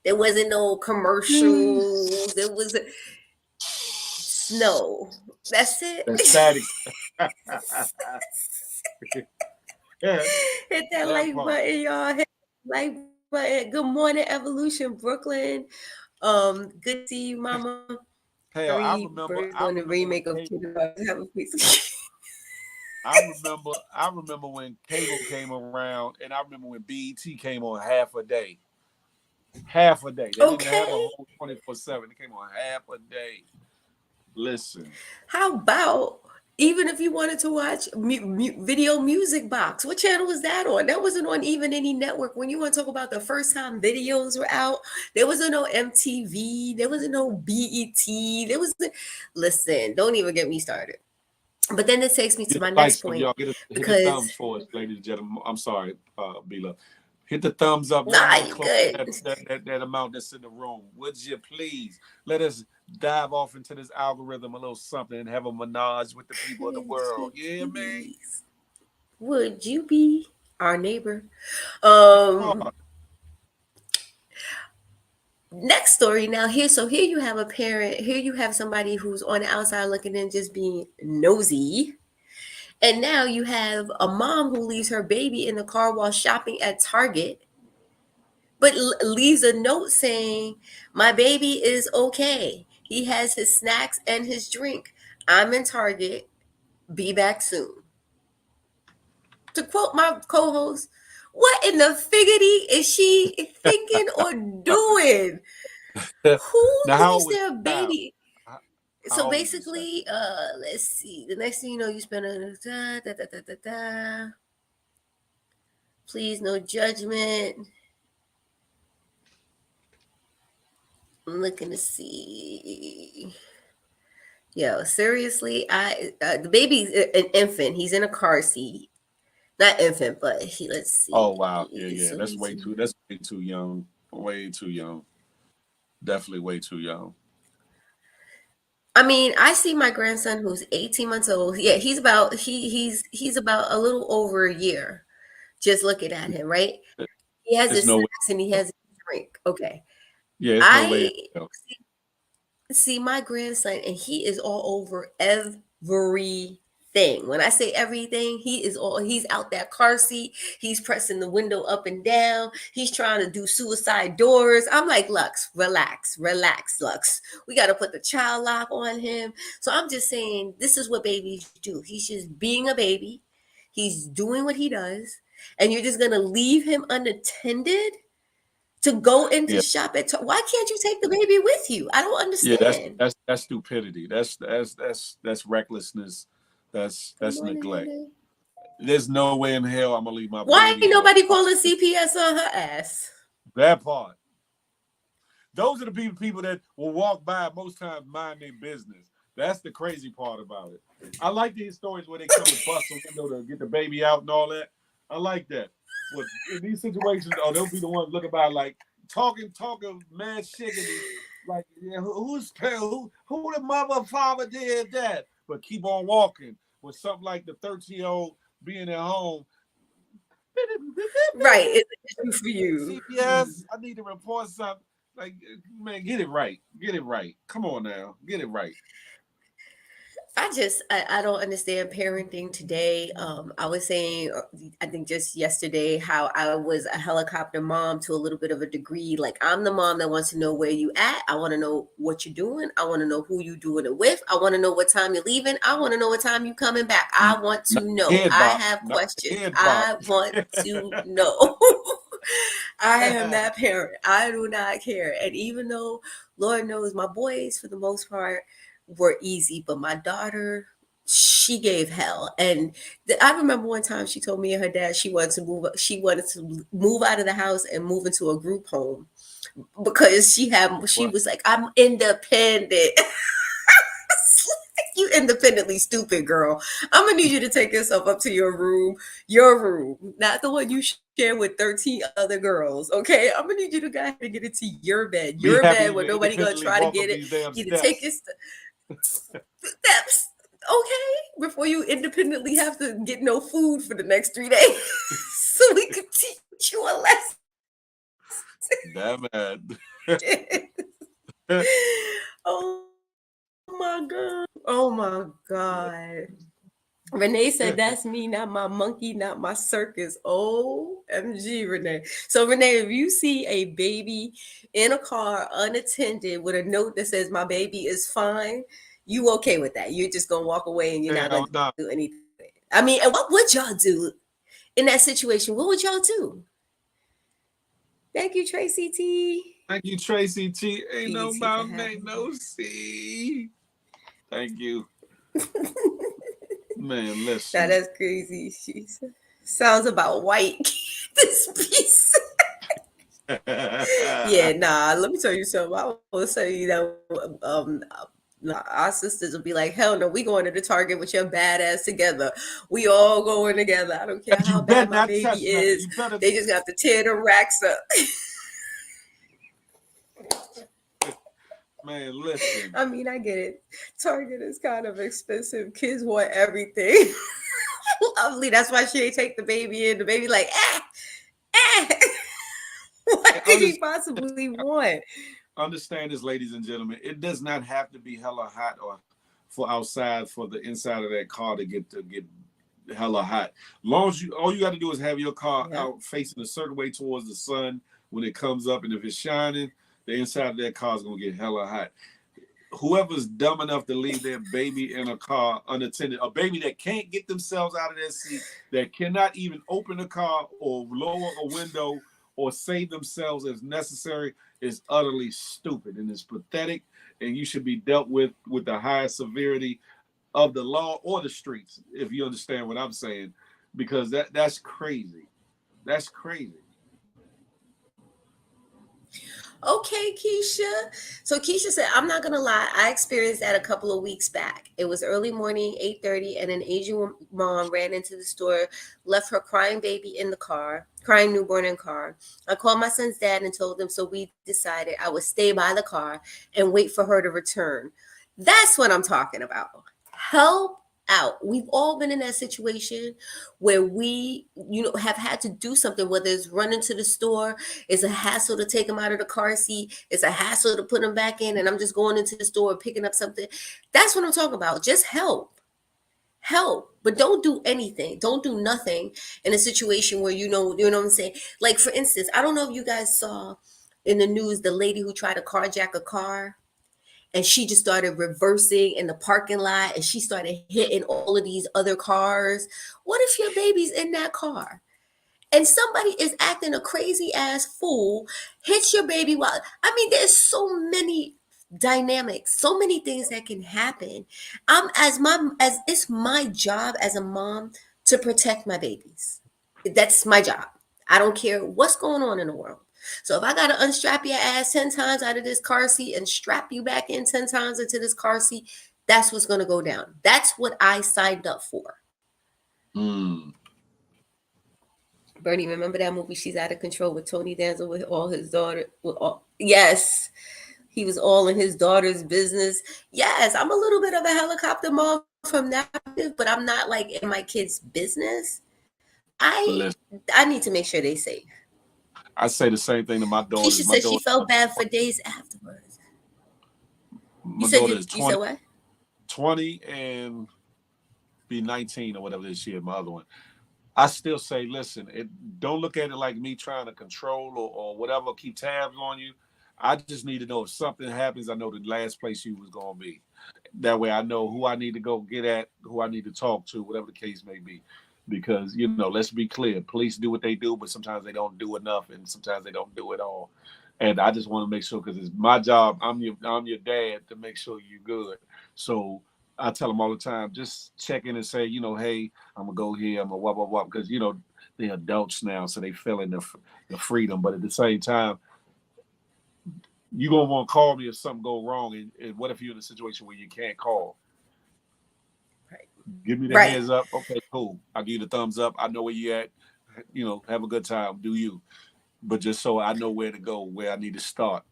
B: There wasn't no commercials. There was snow. That's it.
A: The static. Yeah,
B: Hit that
A: that
B: like
A: part.
B: button, y'all. Hit that like button. Good morning, Evolution, Brooklyn. Good to see you, Mama.
A: Hell,
B: Three birds
A: I
B: on the
A: remember when
B: remake of
A: cable.
B: Kindergarten. Have a piece.
A: I remember when cable came around, and I remember when BET came on half a day. Half a day. They didn't have a
B: Okay.
A: whole 24/7. They came on half a day. Listen,
B: How about even if you wanted to watch video music box? What channel was that on? That wasn't on even any network. When you want to talk about the first time videos were out, there wasn't no MTV. There wasn't no BET. There was listen. Don't even get me started. But then this takes me to
A: get
B: my
A: the
B: next
A: likes from
B: point
A: y'all. Hit the
B: because
A: thumbs for us, ladies and gentlemen. I'm sorry, Bila. Hit the thumbs up. Let them
B: nah,
A: know
B: you
A: close
B: good.
A: that amount that's in the room. Would you please let us dive off into this algorithm a little something and have a menage with the people of the world? Yeah, man.
B: Would you be our neighbor?
A: That
B: Um,
A: part.
B: Next story now here. So here you have a parent. Here you have somebody who's on the outside looking in, just being nosy. And now you have a mom who leaves her baby in the car while shopping at Target, but leaves a note saying, "My baby is okay. He has his snacks and his drink. I'm in Target. Be back soon." To quote my co-host, what in the figgity is she thinking or doing? Who
A: Now, how
B: leaves
A: old was
B: their
A: the child?
B: baby?
A: How, how
B: So
A: old was this child?
B: basically, let's see. The next thing you know, you spend a da. Please, no judgment. I'm looking to see. Yo, seriously, I the baby's an infant. He's in a car seat. Not infant, but he. Let's
A: Oh wow, yeah,
B: see.
A: yeah.
B: So he's.
A: That's way too young. Way too young. Definitely way too young.
B: I mean, I see my grandson who's 18 months old. Yeah, he's about a little over a year. Just looking at him, right? He has
A: There's
B: his
A: no way.
B: snacks and he has his drink. Okay.
A: Yeah, there's no way in
B: I
A: hell.
B: see my grandson and he is all over everything. When I say everything, he's out that car seat, he's pressing the window up and down, he's trying to do suicide doors. I'm like, Lux, relax, relax, Lux. We got to put the child lock on him. So I'm just saying this is what babies do. He's just being a baby. He's doing what he does, and you're just gonna leave him unattended to go into
A: Yeah,
B: shop at why can't you take the baby with you? I don't
A: yeah.
B: understand.
A: That's stupidity. That's recklessness.
B: Good
A: That's
B: morning,
A: neglect.
B: Nene.
A: There's no way in hell I'm gonna leave my
B: Why
A: baby
B: ain't
A: in no
B: nobody
A: car.
B: calling CPS on her ass?
A: That part. Those are the people that will walk by most times mind their business. That's the crazy part about it. I like these stories where they come and bust a window to get the baby out and all that. I like that. But in these situations, oh, they'll be the ones looking by like talking mad shit and like, yeah, who the mother father did that? But keep on walking with something like the 13-year-old being at home.
B: Right, it's an issue for you.
A: CPS, I need to report something. Like, man, get it right. Get it right. Come on now. Get it right.
B: I don't understand parenting today. I was saying, I think just yesterday, how I was a helicopter mom to a little bit of a degree. Like I'm the mom that wants to know where you at. I want to know what you're doing. I want to know who you doing it with. I want to know what time you're leaving. I want to know what time you coming back. I want
A: Not
B: to
A: the
B: know.
A: head
B: I
A: bop.
B: have
A: Not the
B: questions.
A: head bop.
B: I want to know. I am that parent. I do not care. And even though Lord knows my boys, for the most part, were easy, but my daughter, she gave hell. And I remember one time she told me and her dad she wanted to move. She wanted to move out of the house and move into a group home because she
A: What?
B: was like, I'm independent. You independently stupid girl. I'm gonna need you to take yourself up to your room, not the one you share with 13 other girls. Okay, I'm gonna need you to go ahead and get into
A: Be
B: your
A: happy
B: bed
A: to
B: where nobody gonna
A: independently
B: try to
A: walk up
B: get it.
A: these damn
B: Either take
A: steps.
B: your steps. Okay, before you independently have to get no food for the next 3 days, so we could teach you a lesson.
A: Damn it.
B: Oh my god! Oh my god! Renee said, "That's me, not my monkey, not my circus." OMG, Renee. So, Renee, if you see a baby in a car unattended with a note that says, "My baby is fine," you okay with that? You're just gonna walk away and you're not
A: Hell
B: gonna
A: no.
B: do anything. I mean, and what would y'all do in that situation? What would y'all do? Thank you, Tracy T.
A: Thank you, Tracy T. Ain't no
B: PT for
A: mountain, ain't
B: having
A: no sea. Thank you. Man,
B: Now
A: listen.
B: that's crazy. She sounds about white. This piece. Yeah, nah. Let me tell you something. I will say you that nah, our sisters will be like, hell no, we going to the Target with your bad ass together. We all going together. I don't care
A: You
B: how
A: better
B: bad my
A: not
B: baby
A: touch nothing.
B: is.
A: You better,
B: They just have to tear the racks up.
A: man, listen.
B: I mean, I get it. Target is kind of expensive. Kids want everything. Lovely. That's why she ain't take the baby in. The baby like, ah. What could he possibly want?
A: Understand this, ladies and gentlemen. It does not have to be hella hot or for outside for the inside of that car to get hella hot. Long as you, all you got to do is have your car
B: Yeah.
A: out facing a certain way towards the sun when it comes up, and if it's shining, the inside of that car is gonna get hella hot. Whoever's dumb enough to leave their baby in a car unattended, a baby that can't get themselves out of their seat, that cannot even open the car or lower a window or save themselves as necessary, is utterly stupid and is pathetic, and you should be dealt with the highest severity of the law or the streets, if you understand what I'm saying, because that's crazy. That's crazy.
B: Okay, Keisha. So Keisha said, I'm not gonna lie, I experienced that a couple of weeks back. It was early morning, 8:30, and an Asian mom ran into the store, left her crying baby in the car, crying newborn in car. I called my son's dad and told him, so we decided I would stay by the car and wait for her to return. That's what I'm talking about. Help out. We've all been in that situation where we, have had to do something, whether it's running to the store, it's a hassle to take them out of the car seat. It's a hassle to put them back in. And I'm just going into the store picking up something. That's what I'm talking about. Just help. Help. But don't do anything. Don't do nothing in a situation where you know what I'm saying? Like for instance, I don't know if you guys saw in the news the lady who tried to carjack a car and she just started reversing in the parking lot and she started hitting all of these other cars. What if your baby's in that car? And somebody is acting a crazy ass fool, hits your baby while there's so many dynamics, so many things that can happen. As it's my job as a mom to protect my babies. That's my job. I don't care what's going on in the world. So if I gotta unstrap your ass 10 times out of this car seat and strap you back in 10 times into this car seat, that's what's gonna go down. That's what I signed up for.
A: Mm.
B: Bernie, remember that movie She's Out of Control with Tony Danza with all his daughter? Yes, he was all in his daughter's business. Yes, I'm a little bit of a helicopter mom from that perspective, but I'm not like in my kids' business. I
A: Listen,
B: I need to make sure they safe.
A: I say the same thing to my daughters.
B: Keisha said she felt bad for days afterwards. You
A: My
B: said
A: daughter
B: you
A: is
B: you said
A: 20,
B: what?
A: 20 and be 19 or whatever this year, my other one. I still say, listen, don't look at it like me trying to control or whatever, keep tabs on you. I just need to know if something happens, I know the last place you was going to be. That way I know who I need to go get at, who I need to talk to, whatever the case may be. Because, let's be clear, police do what they do, but sometimes they don't do enough and sometimes they don't do it all. And I just want to make sure, because it's my job, I'm your dad, to make sure you're good. So I tell them all the time, just check in and say, hey, I'm gonna go here, I'm gonna what, because they're adults now, so they feeling the freedom. But at the same time, you gonna want to call me if something go wrong, and what if you're in a situation where you can't call?
B: Right.
A: Give me the
B: Right.
A: heads up. Okay, cool. I'll give you the thumbs up. I know where you at. Have a good time. Do you? But just so I know where to go, where I need to start.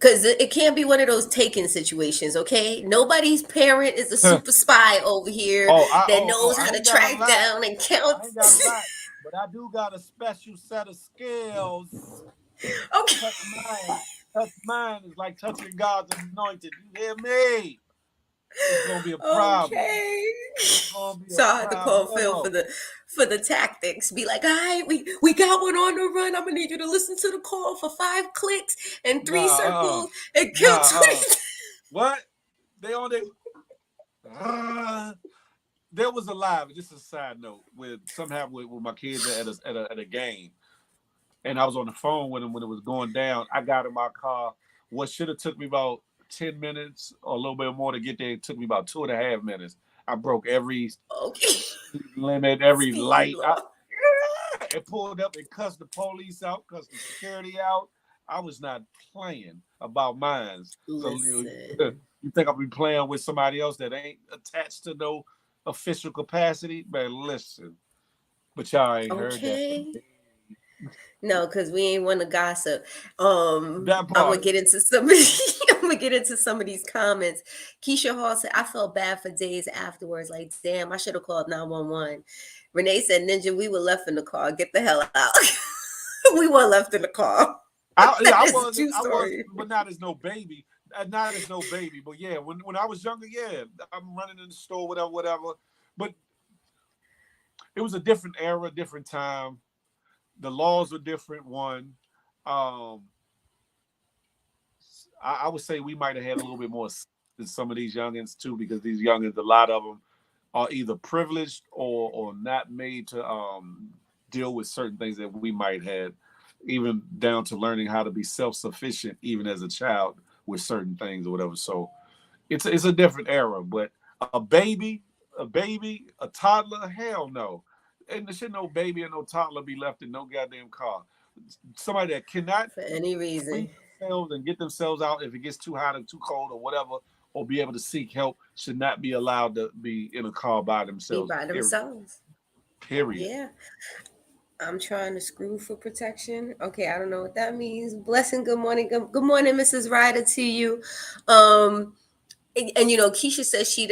B: Because it can't be one of those taken situations, okay? Nobody's parent is a super spy over here that knows how
A: I
B: to
A: ain't got a
B: track
A: lot.
B: down and count.
A: I ain't got a lot, but I do got a special set of skills.
B: Okay.
A: Touch mine. Touch mine is like touching God's anointed. You hear me? It's gonna be a problem.
B: Okay.
A: It's gonna be a
B: So I had to call Phil
A: problem.
B: for the tactics. Be like, all right, we got one on the run. I'm gonna need you to listen to the call for 5 clicks and 3 circles and count
A: Nah,
B: 20.
A: what? They on it. There was a live. Just a side note, with something happened with my kids at a game, and I was on the phone with them when it was going down. I got in my car. What should have took me about 10 minutes or a little bit more to get there, it took me about 2.5 minutes. I broke every
B: Okay.
A: limit, every
B: Speed
A: light.
B: law.
A: It pulled up and cussed the police out, cussed the security out. I was not playing about mines. So
B: Listen.
A: you think I'll be playing with somebody else that ain't attached to no official capacity? Man, listen. But y'all ain't heard that from
B: Okay.
A: me.
B: No, because we ain't want to gossip.
A: That
B: I'm gonna
A: part.
B: get into some of I'm gonna get into some of these comments. Keisha Hall said, I felt bad for days afterwards. Like, damn, I should have called 911. Renee said, Ninja, we were left in the car. Get the hell out. We were left in the car. That
A: I
B: is a
A: wasn't.
B: true
A: I was,
B: story.
A: but not as no baby. Not as no baby. But yeah, when I was younger, yeah, I'm running in the store, whatever, whatever. But it was a different era, different time. The laws were different. One, um, I would say we might have had a little bit more than some of these youngins too, because these youngins, a lot of them are either privileged or not made to deal with certain things that we might have, even down to learning how to be self sufficient, even as a child with certain things or whatever. So it's a different era, but a toddler, hell no. And there should no baby and no toddler be left in no goddamn car. Somebody that cannot
B: For any
A: clean
B: reason.
A: themselves and get themselves out if it gets too hot or too cold or whatever, or be able to seek help, should not be allowed to be in a car by
B: Be
A: themselves.
B: by
A: Period.
B: themselves.
A: Period.
B: Yeah. I'm trying to screw for protection. Okay, I don't know what that means. Blessing, good morning. Good morning, Mrs. Ryder, to you. Um, and you know, Keisha says she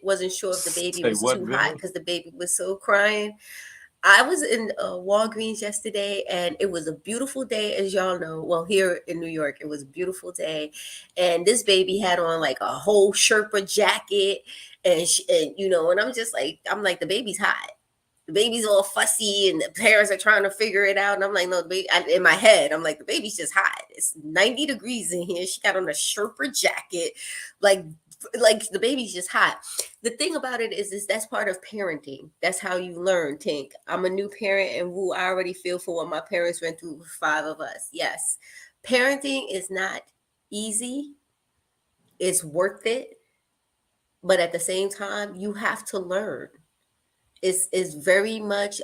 B: wasn't sure if the baby
A: Say
B: was
A: what,
B: too hot
A: Villa?
B: because the baby was so crying. I was in Walgreens yesterday, and it was a beautiful day, as y'all know. Well, here in New York, it was a beautiful day, and this baby had on like a whole Sherpa jacket, and you know, and I'm like, the baby's hot. The baby's all fussy, and the parents are trying to figure it out. And I'm like, no, the baby. In my head, I'm like, the baby's just hot. It's 90 degrees in here. She got on a Sherpa jacket, like the baby's just hot. The thing about it is that's part of parenting. That's how you learn. Tink, I'm a new parent, and woo, I already feel for what my parents went through with 5 of us. Yes, parenting is not easy. It's worth it, but at the same time, you have to learn. It's very much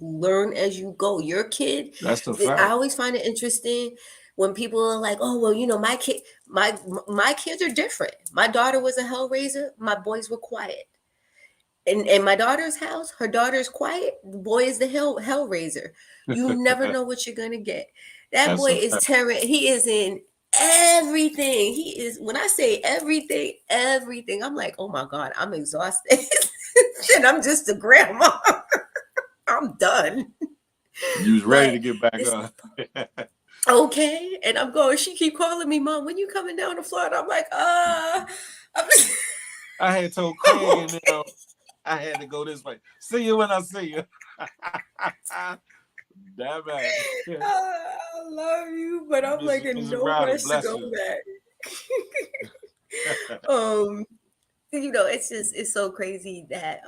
B: learn as you go. Your kid,
A: That's a
B: I
A: fact.
B: always find it interesting when people are like, oh well, you know, my kids are different. My daughter was a hellraiser, my boys were quiet. In my daughter's house, her daughter's quiet, the boy is the hellraiser. You never know what you're gonna get. That
A: That's
B: boy
A: a
B: is
A: fact.
B: terror. He is in everything. He is, when I say everything, everything, I'm like, oh my God, I'm exhausted. And I'm just a grandma. I'm done.
A: You was ready to
B: But
A: get back
B: this
A: on.
B: okay. And I'm going, she keep calling me, Mom, when you coming down to Florida? I'm like, I'm,
A: I had told
B: I'm
A: Craig and
B: okay.
A: I had to go this way. See you when I see you. Damn it.
B: I love you, but I'm like in
A: Mrs.
B: no
A: Ryder,
B: rush to
A: bless
B: go
A: you.
B: back. um, you know, it's so crazy that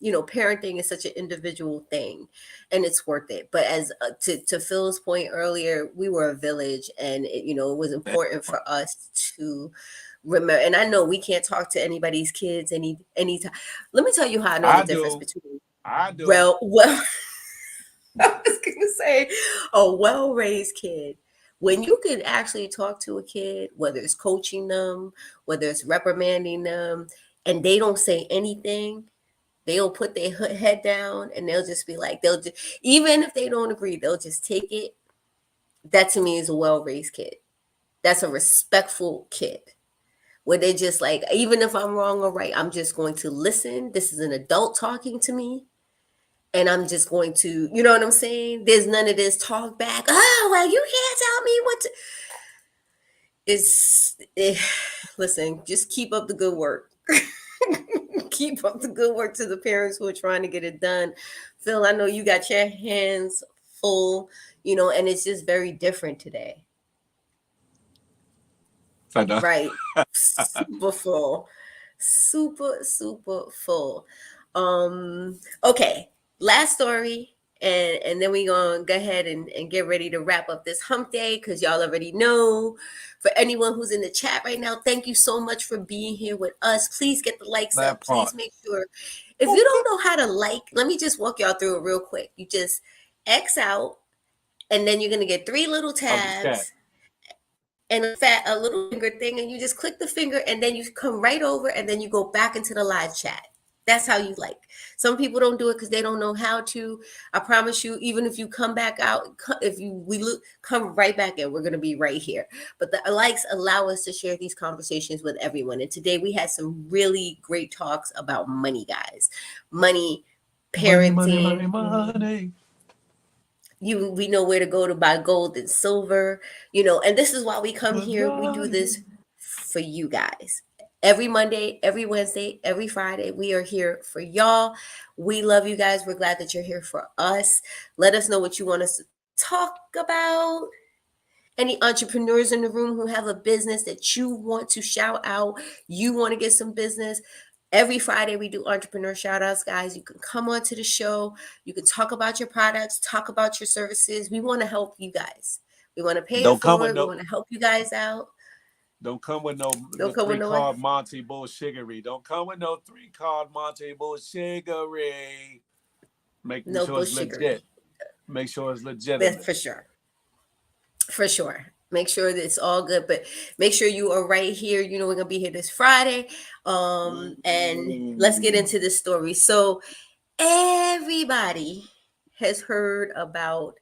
B: you know, parenting is such an individual thing, and it's worth it. But as to Phil's point earlier, we were a village, and you know, it was important for us to remember. And I know we can't talk to anybody's kids any time. Let me tell you how I know the
A: I
B: difference
A: do.
B: between
A: I do.
B: well I was gonna say a well-raised kid. When you can actually talk to a kid, whether it's coaching them, whether it's reprimanding them, and they don't say anything, they'll put their head down and they'll just be like, they'll just, even if they don't agree, they'll just take it. That to me is a well-raised kid. That's a respectful kid. Where they're just like, even if I'm wrong or right, I'm just going to listen. This is an adult talking to me. And I'm just going to, you know what I'm saying? There's none of this talk back. Oh, well, you can't tell me what to. It's, listen, just keep up the good work. Keep up the good work to the parents who are trying to get it done. Phil, I know you got your hands full, and it's just very different today.
A: I know.
B: Right. Super full. Super, super full. Okay. Last story. And then we're gonna go ahead and get ready to wrap up this hump day because y'all already know. For anyone who's in the chat right now, thank you so much for being here with us. Please get the likes
A: That
B: up. Please
A: part.
B: make sure. If you don't know how to like, let me just walk y'all through it real quick. You just X out, and then you're gonna get three little
A: Of the chat.
B: tabs and a little finger thing, and you just click the finger, and then you come right over, and then you go back into the live chat. That's how you like. Some people don't do it because they don't know how to. I promise you, even if you come back out, if you we look come right back in, we're gonna be right here. But the likes allow us to share these conversations with everyone. And today we had some really great talks about money, guys. Money,
A: Money, money,
B: parenting.
A: money, money.
B: We know where to go to buy gold and silver, and this is why we come here. We do this for you guys. Every Monday, every Wednesday, every Friday, we are here for y'all. We love you guys. We're glad that you're here for us. Let us know what you want us to talk about. Any entrepreneurs in the room who have a business that you want to shout out, you want to get some business. Every Friday we do entrepreneur shout outs, guys. You can come onto the show. You can talk about your products, talk about your services. We want to help you guys. We want to pay it
A: Don't come with
B: forward. We
A: no.
B: want to help you guys out.
A: Don't come with no
B: Don't come with
A: three
B: no one.
A: card Monty bullshiggery. Don't come with no 3 card Monty bullshiggery. Making
B: No
A: sure it's
B: bullshiggery.
A: legit. Make sure it's
B: That's
A: legitimate.
B: for sure. For sure. Make sure that it's all good, but make sure you are right here. We're gonna be here this Friday. And let's get into this story. So everybody has heard about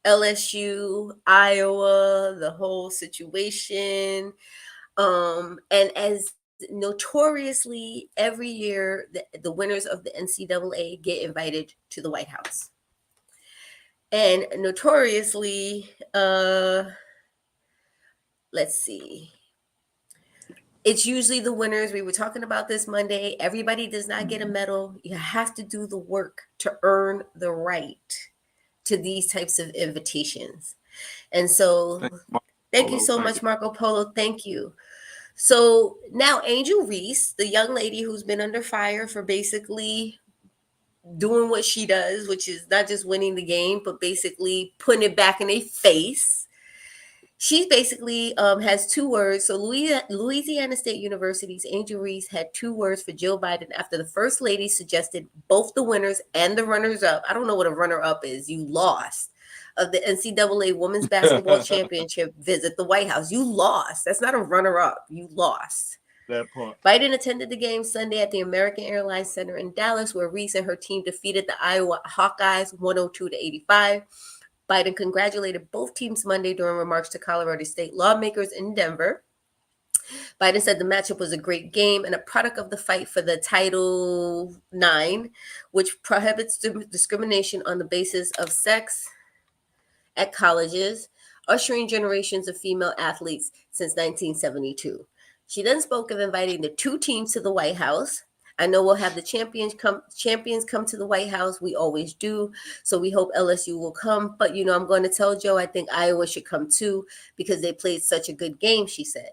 B: LSU, Iowa, the whole situation. And as notoriously every year, the winners of the NCAA get invited to the White House. And notoriously, let's see. It's usually the winners. We were talking about this Monday. Everybody does not get a medal. You have to do the work to earn the right to these types of invitations. And so, thank you so much, Marco Polo. Thank you. So now Angel Reese, the young lady who's been under fire for basically doing what she does, which is not just winning the game, but basically putting it back in their face. She basically has 2 words. So Louisiana State University's Angel Reese had 2 words for Joe Biden after the first lady suggested both the winners and the runners-up. I don't know what a runner-up is. You lost of the NCAA Women's Basketball Championship visit the White House. You lost. That's not a runner-up. You lost.
A: That part.
B: Biden attended the game Sunday at the American Airlines Center in Dallas, where Reese and her team defeated the Iowa Hawkeyes 102-85. Biden congratulated both teams Monday during remarks to Colorado State lawmakers in Denver. Biden said the matchup was a great game and a product of the fight for the Title IX, which prohibits discrimination on the basis of sex at colleges, ushering generations of female athletes since 1972. She then spoke of inviting the 2 teams to the White House. I know we'll have the champions come to the White House. We always do. So we hope LSU will come. But, I'm going to tell Joe, I think Iowa should come too because they played such a good game, she said.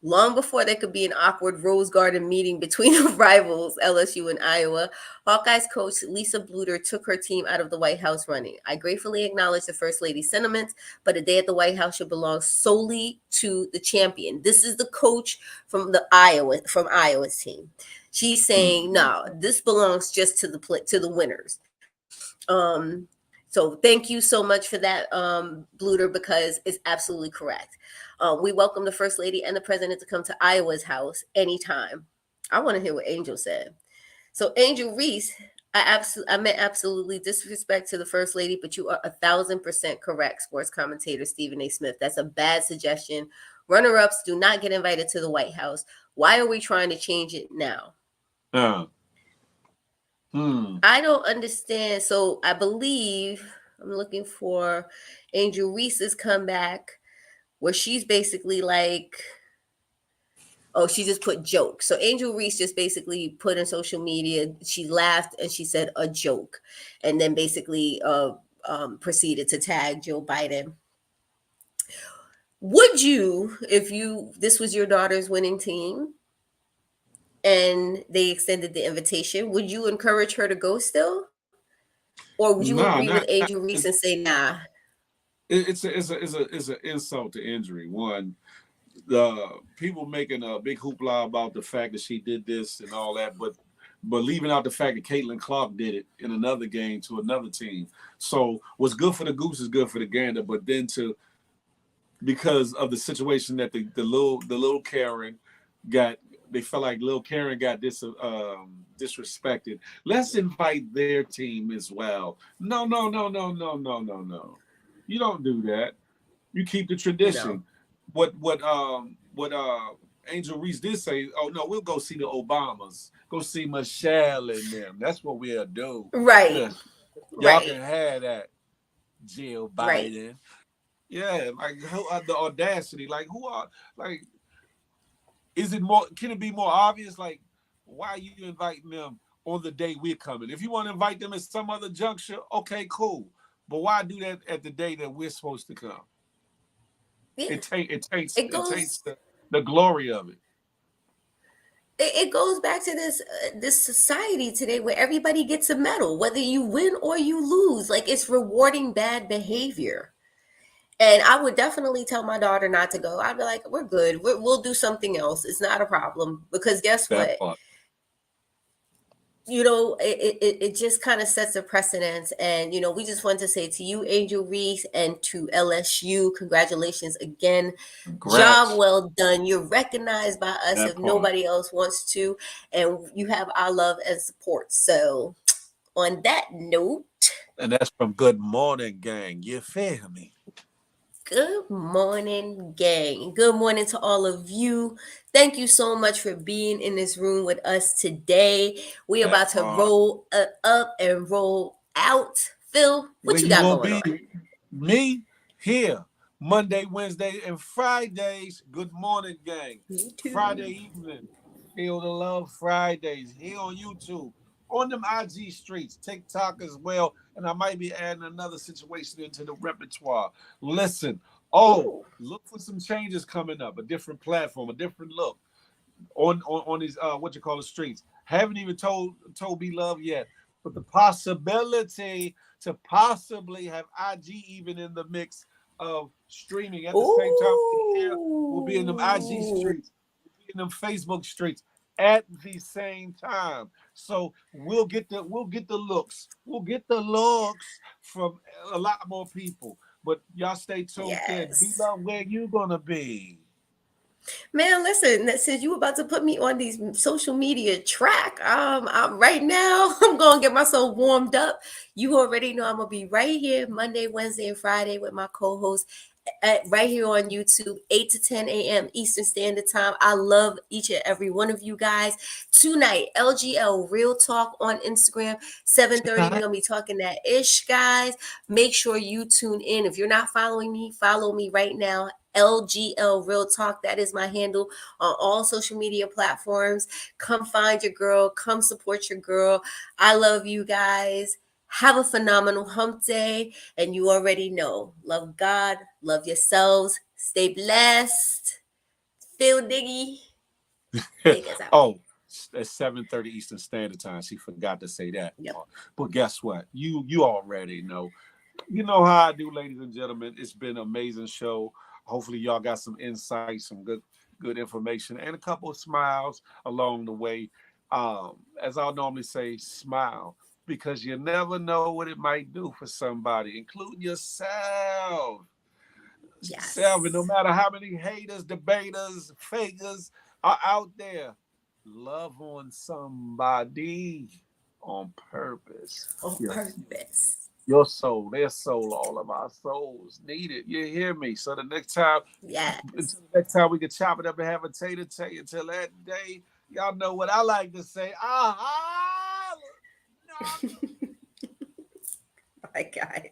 B: Long before there could be an awkward Rose Garden meeting between the rivals, LSU and Iowa, Hawkeyes coach Lisa Bluter took her team out of the White House running. I gratefully acknowledge the First Lady's sentiments, but a day at the White House should belong solely to the champion. This is the coach from Iowa's team. She's saying, no, this belongs just to the winners. So thank you so much for that, Bluter, because it's absolutely correct. We welcome the First Lady and the President to come to Iowa's house anytime. I want to hear what Angel said. So Angel Reese I meant absolutely disrespect to the first lady, but you are 1,000% correct. Sports commentator Stephen A. Smith. That's a bad suggestion. Runner-ups do not get invited to the White House. Why are we trying to change it now?
A: Uh, hmm.
B: I don't understand. So I believe I'm looking for Angel Reese's comeback, where she's basically like, oh, she just put joke. So Angel Reese just basically put in social media, she laughed and she said a joke, and then basically proceeded to tag Joe Biden. Would you, if you this was your daughter's winning team and they extended the invitation, would you encourage her to go still, or would you
A: Nah,
B: agree with
A: not,
B: Angel Reese and say nah?
A: it's a insult to injury. One, the people making a big hoopla about the fact that she did this and all that, but leaving out the fact that Caitlin Clark did it in another game to another team. So what's good for the goose is good for the gander. But then to because of the situation that the little Karen got, they felt like little Karen got disrespected. Let's invite their team as well. No, no, no, no, no, no, no, no. You don't do that. You keep the
B: No.
A: tradition. What Angel Reese did say, oh no, we'll go see the Obamas, go see Michelle and them. That's what we'll do.
B: Right.
A: Yeah, y'all
B: Right.
A: can have that, Jill
B: Right.
A: Biden. Yeah, like who are the audacity? Like who are like? Is it more? Can it be more obvious? Like why are you inviting them on the day we're coming? If you want to invite them at some other juncture, okay, cool. But why do that at the day that we're supposed to come?
B: Yeah.
A: It takes
B: It
A: it takes
B: goes
A: the glory of it.
B: it goes back to this society today where everybody gets a medal, whether you win or you lose. Like, it's rewarding bad behavior. And I would definitely tell my daughter not to go. I'd be like, we're good. We'll do something else. It's not a problem. Because guess
A: That
B: what?
A: part.
B: It just kind of sets a precedence. And, we just want to say to you, Angel Reese, and to LSU, congratulations again. Job
A: Congrats.
B: well done. You're recognized by us
A: That
B: if
A: part.
B: nobody else wants to. And you have our love and support. So, on that note,
A: And that's from Good Morning Gang. You feel me?
B: good morning, gang. Good morning to all of you. Thank you so much for being in this room with us today. We
A: That
B: about to
A: part.
B: roll up and roll out. Phil,
A: Where
B: what you
A: you
B: got
A: gonna
B: going
A: be?
B: on?
A: Me here. Monday, Wednesday, and Fridays. Good morning, gang.
B: Me too.
A: Friday evening. Feel the Love Fridays here on YouTube. On them IG streets, TikTok as well. And I might be adding another situation into the repertoire. Listen, oh,
B: Ooh,
A: look for some changes coming up, a different platform, a different look on these what you call the streets. Haven't even told Be Love yet, but the possibility to possibly have IG even in the mix of streaming at the same time here will be in them IG
B: ooh,
A: streets, will be in them Facebook streets at the same time. So we'll get the looks. We'll get the looks from a lot more people. But y'all stay tuned in. Be
B: yes.
A: Love, where you gonna be?
B: Man, listen, that since you about to put me on these social media track, right now I'm gonna get myself warmed up. You already know I'm gonna be right here Monday, Wednesday, and Friday with my co-host right here on YouTube, 8 to 10 a.m. Eastern Standard Time. I love each and every one of you guys. Tonight, LGL Real Talk on Instagram, 7:30. We're gonna be talking that ish, guys. Make sure you tune in. If you're not following me, follow me right now. LGL Real Talk. That is my handle on all social media platforms. Come find your girl. Come support your girl. I love you guys. Have a phenomenal hump day. And you already know, love God, love yourselves, stay blessed. Phil Diggy, take us out.
A: Oh, it's 7:30 Eastern Standard Time. She forgot to say that
B: Yep.
A: part. But guess what? You already know. You know how I do, ladies and gentlemen. It's been an amazing show. Hopefully, y'all got some insights, some good information, and a couple of smiles along the way. As I'll normally say, smile because you never know what it might do for somebody, including yourself. Self, and no
B: Yes.
A: matter how many haters, debaters, fakers are out there, love on somebody. on purpose.
B: On
A: Yes.
B: purpose.
A: Your soul, their soul, all of our souls need it. You hear me? So the next time,
B: Yes.
A: until the next time we can chop it up and have a tater. Until that day, y'all know what I like to say. Ah,
B: My God.